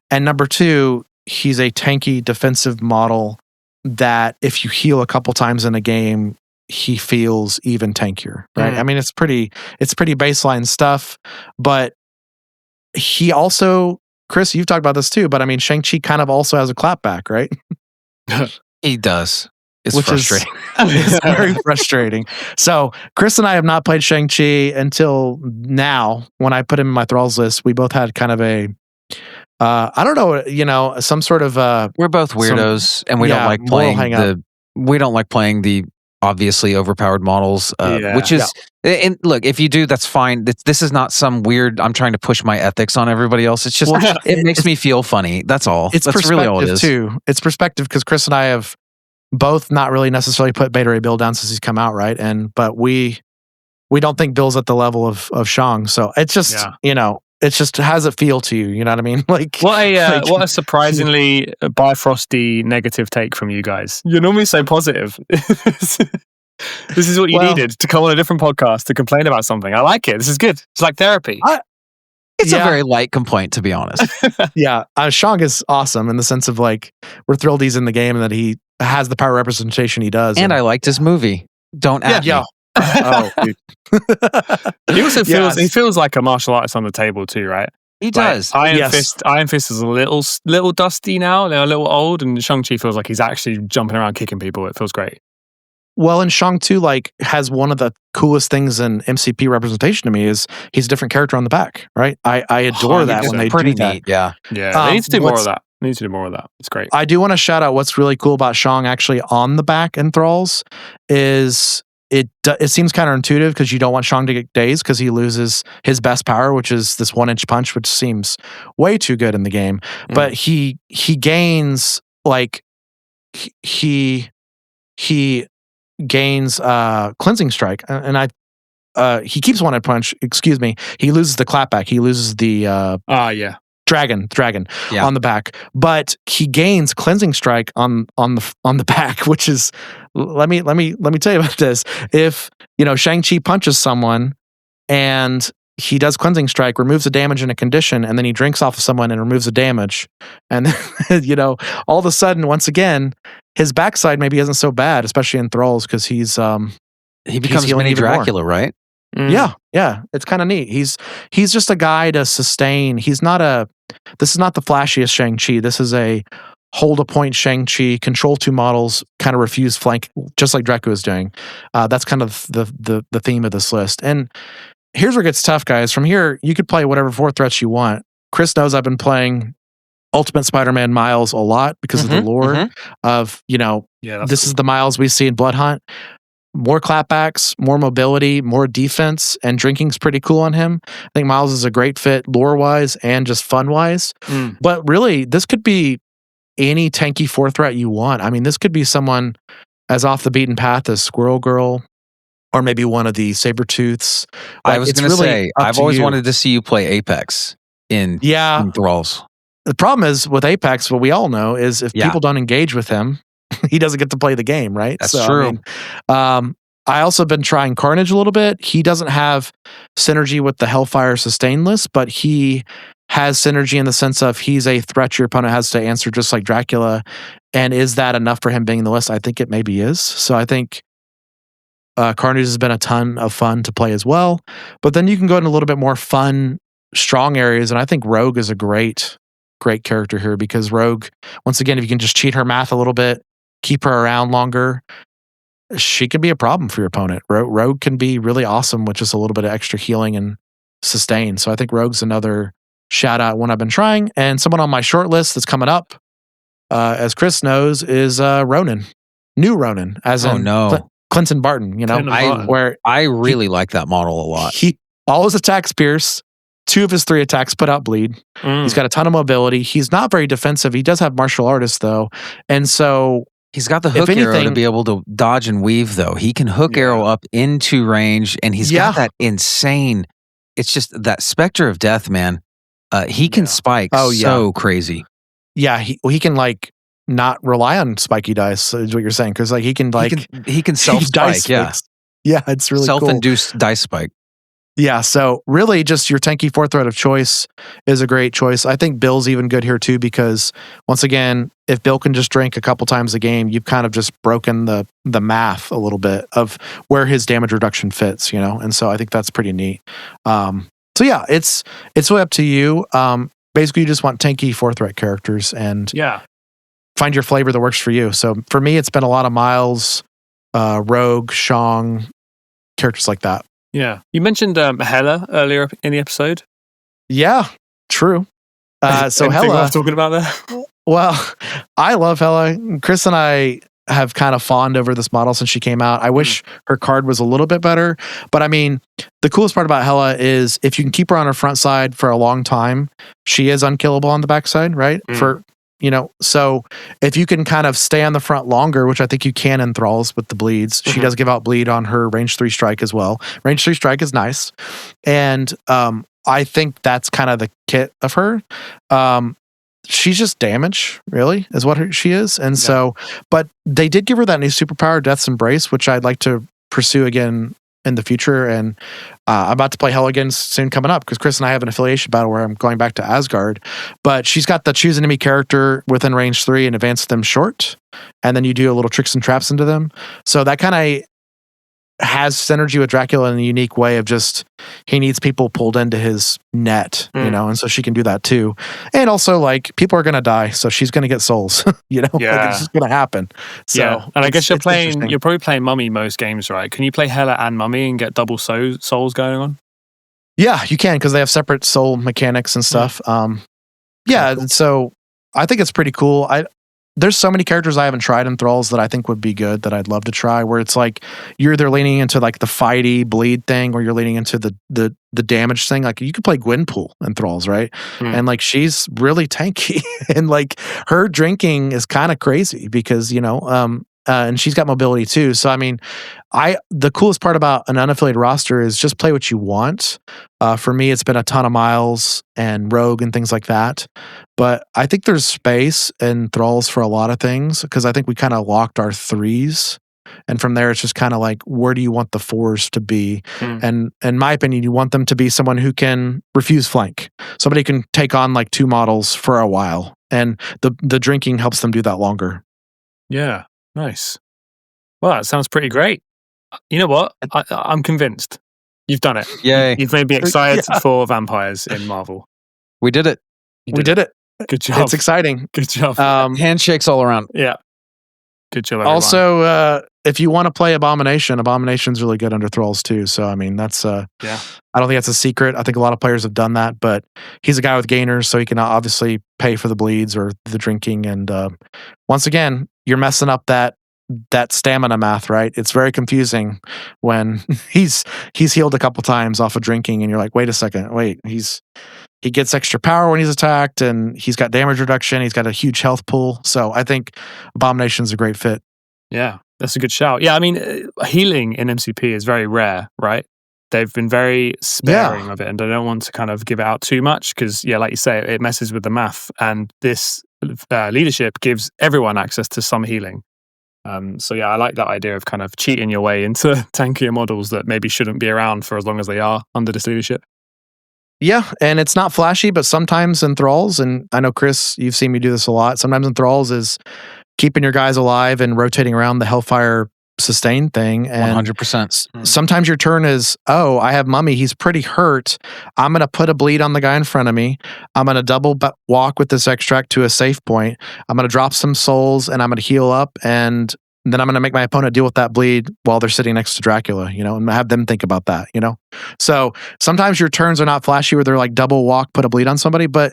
And number 2, he's a tanky defensive model that if you heal a couple times in a game, he feels even tankier, right? I mean, it's pretty baseline stuff, but he also, Chris, you've talked about this too, but I mean, Shang-Chi kind of also has a clapback, right? He does. It's frustrating. It's very frustrating. So Chris and I have not played Shang-Chi until now. When I put him in my Thralls list, we both had kind of a, I don't know, some sort of. We're both weirdos, and we don't like playing we don't like playing the obviously overpowered models, which is, and look, if you do, that's fine. This is not some weird, I'm trying to push my ethics on everybody else. It's just, it makes me feel funny. That's all. That's really all it is. Too. It's perspective because Chris and I have both not really necessarily put Beta Ray Bill down since he's come out, right? But we we don't think Bill's at the level of Shang. So it's just, it just has a feel to you. You know what I mean? Like what a surprisingly Bifrosty negative take from you guys. You're normally so positive. This is what you needed to come on a different podcast to complain about something. I like it. This is good. It's like therapy. It's a very light complaint, to be honest. Shang is awesome in the sense of like, we're thrilled he's in the game and that he has the power representation he does. And I liked his movie. Don't add me. Oh, dude. He also feels like a martial artist on the table too, right? He does. Iron Fist is a little dusty now, a little old, and Shang-Chi feels like he's actually jumping around kicking people. It feels great. Well, and Shang too, like, has one of the coolest things in MCP representation to me is he's a different character on the back, right? I adore that when they do that. Yeah. They need to do more of that. It's great. I do want to shout out what's really cool about Shang actually on the back in Thralls is it seems counterintuitive because you don't want Shang to get dazed because he loses his best power, which is this 1-inch punch, which seems way too good in the game. But he gains like he gains cleansing strike, and he keeps 1-inch punch. Excuse me. He loses the clapback. He loses the dragon on the back, but he gains cleansing strike on the back, which is let me tell you about this. If Shang-Chi punches someone and he does cleansing strike, removes the damage in a condition, and then he drinks off of someone and removes the damage, and all of a sudden, once again, his backside maybe isn't so bad, especially in Thralls, because he becomes mini Dracula, right? Yeah, it's kind of neat. He's just a guy to sustain. This is not the flashiest Shang-Chi. This is a hold a point Shang-Chi, control 2 models, kind of refuse flank, just like Dracula is doing. That's kind of the theme of this list. And here's where it gets tough, guys. From here, you could play whatever 4 threats you want. Chris knows I've been playing Ultimate Spider-Man Miles a lot because of the lore of, this is the Miles we see in Blood Hunt. More clapbacks, more mobility, more defense, and drinking's pretty cool on him. I think Miles is a great fit lore-wise and just fun-wise. But really, this could be any tanky 4 threat you want. I mean, this could be someone as off the beaten path as Squirrel Girl, or maybe one of the Sabertooths. I was going to say, I've always wanted to see you play Apex in Thralls. The problem is with Apex, what we all know is if people don't engage with him, he doesn't get to play the game, right? That's true. I also been trying Carnage a little bit. He doesn't have synergy with the Hellfire sustain list, but he has synergy in the sense of he's a threat your opponent has to answer, just like Dracula. And is that enough for him being in the list? I think it maybe is. So I think Carnage has been a ton of fun to play as well. But then you can go into a little bit more fun, strong areas, and I think Rogue is a great character here because Rogue, once again, if you can just cheat her math a little bit, keep her around longer, she could be a problem for your opponent. Rogue can be really awesome with just a little bit of extra healing and sustain. So I think Rogue's another shout out one I've been trying. And someone on my short list that's coming up, as Chris knows, is Ronan. New Ronan, as Clinton Barton, where I really like that model a lot. All his attacks pierce. 2 of his 3 attacks put out bleed. He's got a ton of mobility. He's not very defensive. He does have martial artists though. And so he's got the hook arrow to be able to dodge and weave though. He can hook arrow up into range and he's got that insane, it's just that specter of death, man. He can spike so crazy. Yeah, he can like not rely on spiky dice is what you're saying. Cause like he can self-spike. Yeah, it's really self-induced dice spike. Yeah, so really just your tanky 4 threat of choice is a great choice. I think Bill's even good here too because once again, if Bill can just drink a couple times a game, you've kind of just broken the math a little bit of where his damage reduction fits, and so I think that's pretty neat. So yeah, it's really up to you. Basically, you just want tanky 4 threat characters and find your flavor that works for you. So for me, it's been a lot of Miles, Rogue, Shang, characters like that. Yeah. You mentioned Hela earlier in the episode. Yeah, true. So Hela, worth talking about there? Well, I love Hela. Chris and I have kind of fawned over this model since she came out. I wish her card was a little bit better. But I mean, the coolest part about Hela is if you can keep her on her front side for a long time, she is unkillable on the backside, right? For So if you can kind of stay on the front longer, which I think you can in Thralls with the bleeds, she does give out bleed on her range 3 strike as well. Range 3 strike is nice. And I think that's kind of the kit of her. She's just damage, really, is what she is. And so, but they did give her that new superpower, Death's Embrace, which I'd like to pursue again in the future. And I'm about to play Helligans soon coming up because Chris and I have an affiliation battle where I'm going back to Asgard. But she's got the choose enemy character within range 3 and advance them short. And then you do a little tricks and traps into them. So that kind of has synergy with Dracula in a unique way of just he needs people pulled into his net, and so she can do that too. And also, like, people are going to die, so she's going to get souls, like, it's just going to happen. So, and I guess you're probably playing Mummy most games, right? Can you play Hela and Mummy and get double souls going on? Yeah, you can because they have separate soul mechanics and stuff. Cool. So I think it's pretty cool. There's so many characters I haven't tried in Thralls that I think would be good that I'd love to try, where it's like you're either leaning into like the fighty bleed thing or you're leaning into the damage thing. Like you could play Gwynpool in Thralls, right? And like she's really tanky and like her drinking is kind of crazy because, and she's got mobility too. So, I mean, the coolest part about an unaffiliated roster is just play what you want. For me, it's been a ton of Miles and Rogue and things like that. But I think there's space in Thralls for a lot of things because I think we kind of locked our 3s. And from there, it's just kind of like, where do you want the 4s to be? And in my opinion, you want them to be someone who can refuse flank. Somebody can take on like 2 models for a while. And the drinking helps them do that longer. Yeah. Nice. Well, that sounds pretty great. You know what? I'm convinced. You've done it. Yay. You've made me excited for vampires in Marvel. We did it. We did it. Good job. It's exciting. Good job. Handshakes all around. Yeah. Good job, everyone. Also, if you want to play Abomination's really good under Thralls too. So, I mean, that's I don't think that's a secret. I think a lot of players have done that, but he's a guy with gainers, so he can obviously pay for the bleeds or the drinking. And once again, you're messing up that stamina math, right? It's very confusing when he's healed a couple times off of drinking, and you're like, wait a second, he gets extra power when he's attacked, and he's got damage reduction. He's got a huge health pool. So I think Abomination's a great fit. Yeah, that's a good shout. Yeah, I mean, healing in MCP is very rare, right? They've been very sparing of it, and I don't want to kind of give it out too much because, like you say, it messes with the math. And this leadership gives everyone access to some healing. So I like that idea of kind of cheating your way into tankier models that maybe shouldn't be around for as long as they are under this leadership. Yeah, and it's not flashy, but sometimes in Thralls, and I know, Chris, you've seen me do this a lot, sometimes in Thralls is keeping your guys alive and rotating around the Hellfire sustain thing. And 100%. Sometimes your turn is, I have Mummy, he's pretty hurt. I'm going to put a bleed on the guy in front of me. I'm going to double walk with this extract to a safe point. I'm going to drop some souls and I'm going to heal up, and then I'm going to make my opponent deal with that bleed while they're sitting next to Dracula, and have them think about that, So sometimes your turns are not flashy where they're like double walk, put a bleed on somebody, but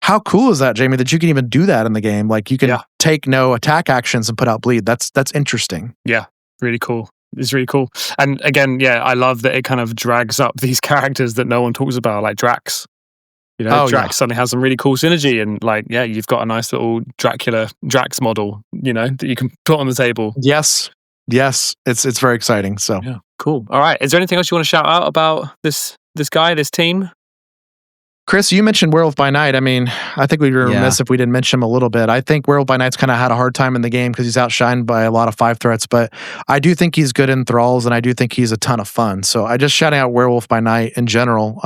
how cool is that, Jamie, that you can even do that in the game? Like you can take no attack actions and put out bleed. That's interesting. Yeah, really cool. It's really cool. And again, I love that it kind of drags up these characters that no one talks about, like Drax. Drax suddenly has some really cool synergy, and you've got a nice little Drax model, that you can put on the table. Yes, it's very exciting. So yeah, cool. All right, is there anything else you want to shout out about this guy, this team? Chris, you mentioned Werewolf by Night. I mean, I think we'd be remiss if we didn't mention him a little bit. I think Werewolf by Night's kind of had a hard time in the game because he's outshined by a lot of 5 threats, but I do think he's good in Thralls, and I do think he's a ton of fun. So I just shouting out Werewolf by Night in general.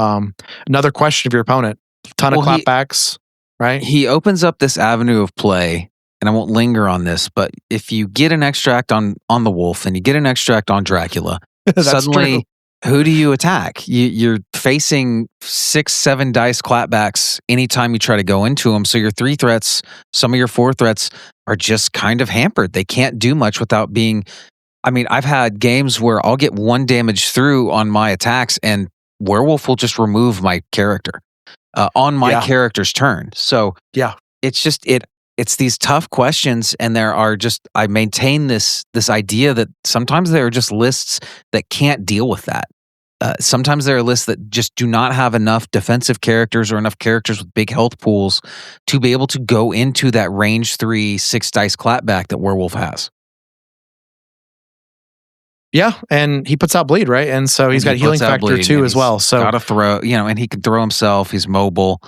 Another question of your opponent. Ton of clapbacks, right? He opens up this avenue of play, and I won't linger on this, but if you get an extract on the wolf and you get an extract on Dracula, suddenly who do you attack? You're facing 6-7 dice clapbacks anytime you try to go into them. So your 3 threats, some of your 4 threats are just kind of hampered. They can't do much without being. I mean, I've had games where I'll get 1 damage through on my attacks, and Werewolf will just remove my character on my character's turn. So it's just it's these tough questions, and there are just, I maintain this idea that sometimes there are just lists that can't deal with that. sometimes there are lists that just do not have enough defensive characters or enough characters with big health pools to be able to go into that range 3 6 dice clapback that Werewolf has. Yeah, and he puts out bleed, right? And so he's got healing factor too as well. So got to throw, and he can throw himself. He's mobile.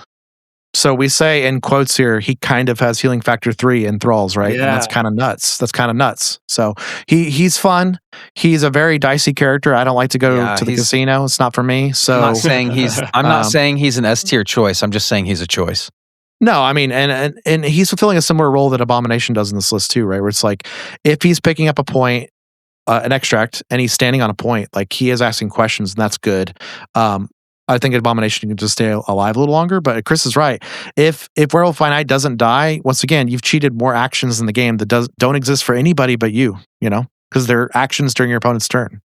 So we say in quotes here, he kind of has healing factor 3 in Thralls, right? Yeah. And that's kind of nuts. So he's fun. He's a very dicey character. I don't like to go to the casino. It's not for me. So I'm not saying he's an S tier choice. I'm just saying he's a choice. No, I mean, and he's fulfilling a similar role that Abomination does in this list too, right? Where it's like if he's picking up a point, an extract, and he's standing on a point, like he is asking questions, and that's good. I think Abomination can just stay alive a little longer, but Chris is right. If Werewolf by Night doesn't die, once again, you've cheated more actions in the game that don't exist for anybody but you, because they're actions during your opponent's turn.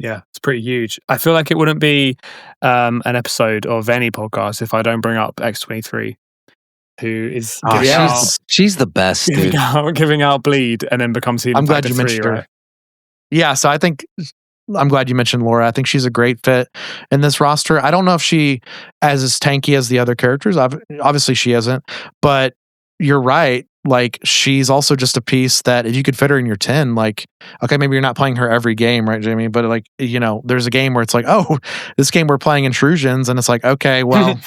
Yeah, it's pretty huge. I feel like it wouldn't be an episode of any podcast if I don't bring up X23, who is she's the best, dude. Giving out bleed and then becomes healing. I'm glad you mentioned her. Right? Yeah, so I'm glad you mentioned Laura. I think she's a great fit in this roster. I don't know if she as tanky as the other characters. Obviously, she isn't. But you're right. Like, she's also just a piece that if you could fit her in your 10, like, okay, maybe you're not playing her every game, right, Jamie? But like, there's a game where it's like, oh, this game we're playing intrusions, and it's like, okay, well,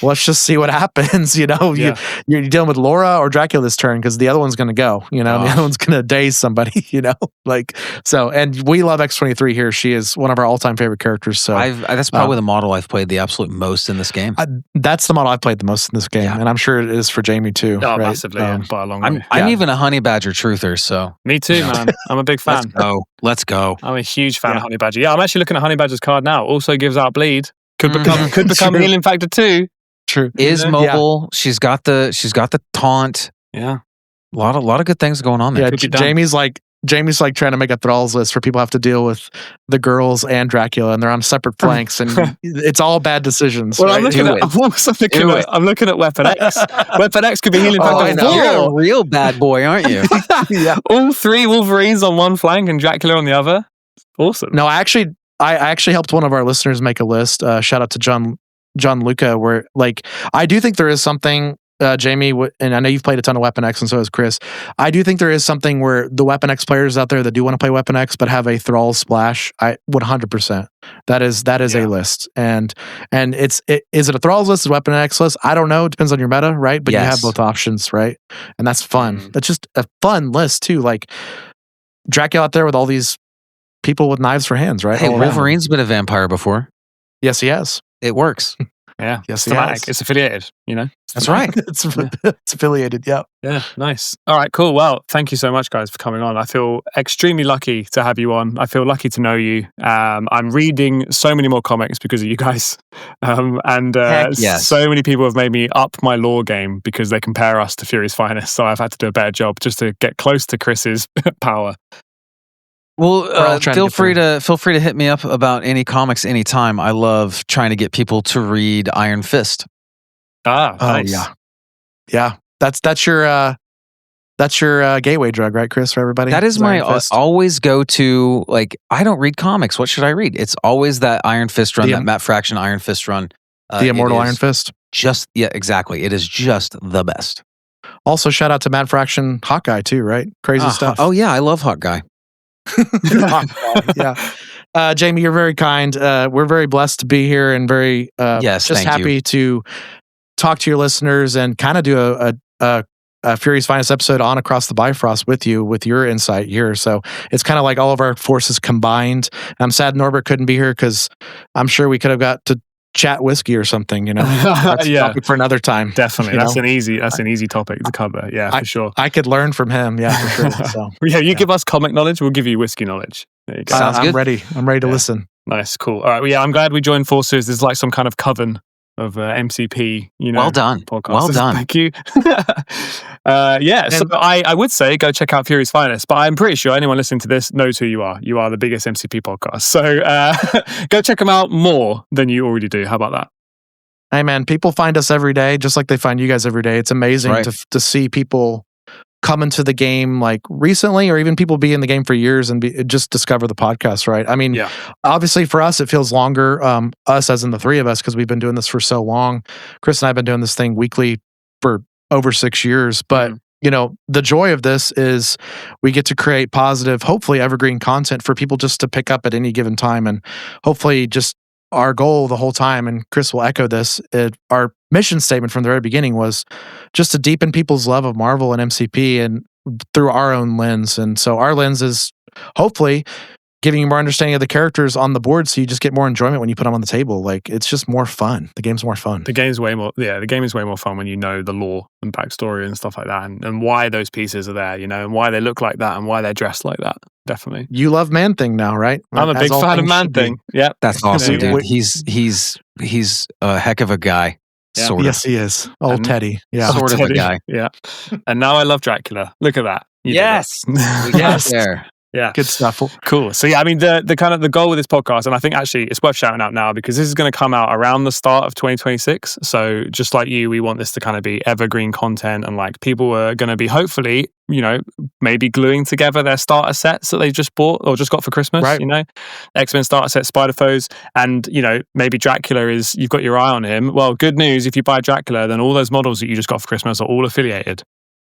let's just see what happens. You're dealing with Laura or Dracula this turn because the other one's going to go. The other one's going to daze somebody. And we love X23 here. She is one of our all-time favorite characters. So that's probably the model I've played the absolute most in this game. That's the model I've played the most in this game, and I'm sure it is for Jamie too. Oh, right? Massively, by a long way. I'm even a Honey Badger truther. So me too, man. I'm a big fan. Let's go. I'm a huge fan of Honey Badger. Yeah, I'm actually looking at Honey Badger's card now. Also gives out bleed. Could become healing factor 2. True. Is mobile. Yeah. She's got the taunt. Yeah. A lot of good things going on there. Yeah, Jamie's like trying to make a Thralls list where people have to deal with the girls and Dracula, and they're on separate flanks, and it's all bad decisions. Well, right? I'm looking at Weapon X. Weapon X could be healing factor 4. You're a real bad boy, aren't you? Yeah. All 3 Wolverines on one flank and Dracula on the other. Awesome. No, I actually helped one of our listeners make a list. Shout out to John Luca, where I do think there is something, Jamie, and I know you've played a ton of Weapon X, and so has Chris. I do think there is something where the Weapon X players out there that do want to play Weapon X but have a Thralls splash. 100%. That is a list, and is it a Thralls list? Is it a Weapon X list? I don't know. It depends on your meta, right? But you have both options, right? And that's fun. That's just a fun list too. Like Dracula out there with all these people with knives for hands, right? Hey, Wolverine's been a vampire before. Yes, he has. It works. Yeah. Yes, it's affiliated, That's right. It's affiliated, yeah. Yeah, nice. All right, cool. Well, thank you so much, guys, for coming on. I feel extremely lucky to have you on. I feel lucky to know you. I'm reading so many more comics because of you guys. So many people have made me up my lore game because they compare us to Fury's Finest, so I've had to do a better job just to get close to Chris's power. Well, feel free to hit me up about any comics anytime. I love trying to get people to read Iron Fist. Nice. Yeah. That's your gateway drug, right, Chris? For everybody, that is my always go to. Like, I don't read comics. What should I read? It's always that Iron Fist run, that Matt Fraction Iron Fist run, the Immortal Iron Fist. Exactly. It is just the best. Also, shout out to Matt Fraction Hawkeye too, right? Crazy stuff. Oh yeah, I love Hawkeye. Yeah. Jamie, you're very kind. We're very blessed to be here and very happy to talk to your listeners and kind of do a Fury's Finest episode on Across the Bifrost with you, with your insight here. So it's kind of like all of our forces combined. I'm sad Norbert couldn't be here because I'm sure we could have got to chat whiskey or something, That's a topic for another time. Definitely. That's an easy topic to cover. Yeah, for sure. I could learn from him. Yeah, for sure. So, give us comic knowledge. We'll give you whiskey knowledge. There you go. Sounds good. I'm ready to listen. Nice. Cool. All right. Well, I'm glad we joined forces. There's like some kind of coven of MCP, well done. Podcast. Well done. Thank you. So I would say go check out Fury's Finest, but I'm pretty sure anyone listening to this knows who you are. You are the biggest MCP podcast. So go check them out more than you already do. How about that? Hey man, people find us every day, just like they find you guys every day. It's amazing to see people come into the game like recently, or even people be in the game for years and just discover the podcast, right? I mean, obviously for us, it feels longer, us as in the three of us, because we've been doing this for so long. Chris and I have been doing this thing weekly for over 6 years, but you know, the joy of this is we get to create positive, hopefully evergreen content for people just to pick up at any given time. And hopefully just our goal the whole time, and Chris will echo this, our mission statement from the very beginning was just to deepen people's love of Marvel and MCP and through our own lens. And so our lens is hopefully giving you more understanding of the characters on the board, so you just get more enjoyment when you put them on the table. Like, it's just more fun. The game's more fun. The game is way more fun when you know the lore and backstory and stuff like that, and why those pieces are there, you know, and why they look like that and why they're dressed like that. Definitely. You love Man-Thing now, right? I'm a big fan of Man-Thing. Yeah, that's awesome, dude. He's a heck of a guy. Yeah. Sort of. Yes, he is. Old Teddy. Yeah, sort of a guy. Yeah, and now I love Dracula. Look at that. Yes, we got there. Yeah, good stuff. Cool. So yeah, I mean, the kind of the goal with this podcast, and I think actually it's worth shouting out now because this is going to come out around the start of 2026. So just like you, we want this to kind of be evergreen content, and like people are going to be hopefully, you know, maybe gluing together their starter sets that they just bought or just got for Christmas. Right. You know, X-Men starter set, Spider Foes, and you know, maybe Dracula is, you've got your eye on him. Well, good news, if you buy Dracula, then all those models that you just got for Christmas are all affiliated,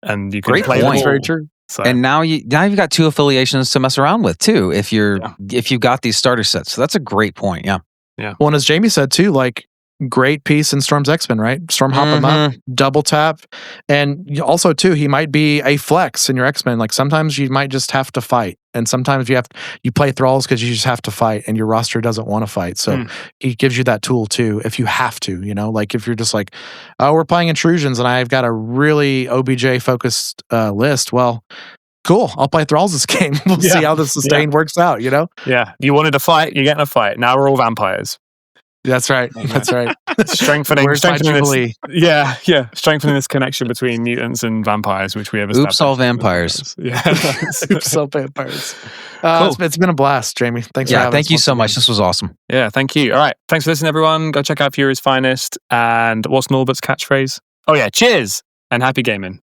and you can play them all. That's very true. So. And now you've got two affiliations to mess around with too, if you've got these starter sets. So that's a great point. Yeah. Well, and as Jamie said too, like, great piece in Storm's X-Men, right? Storm hop him up, double tap, and also too, he might be a flex in your X-Men. Like, sometimes you might just have to fight, and sometimes you play Thralls because you just have to fight, and your roster doesn't want to fight. So he gives you that tool too, if you have to. You know, like if you're just like, oh, we're playing intrusions, and I've got a really OBJ focused list. Well, cool. I'll play Thralls this game. We'll see how the sustain works out. You know? Yeah. You wanted a fight, you're getting a fight. Now we're all vampires. That's right. That's right. Strengthening this, strengthening this connection between mutants and vampires, which we have established. Oops, all vampires. Yeah. Oops, all vampires. Cool. It's been a blast, Jamie. Thanks for having us. Thank you so much. This was awesome. Yeah, thank you. All right. Thanks for listening, everyone. Go check out Fury's Finest. And what's Norbert's catchphrase? Oh, yeah. Cheers and happy gaming.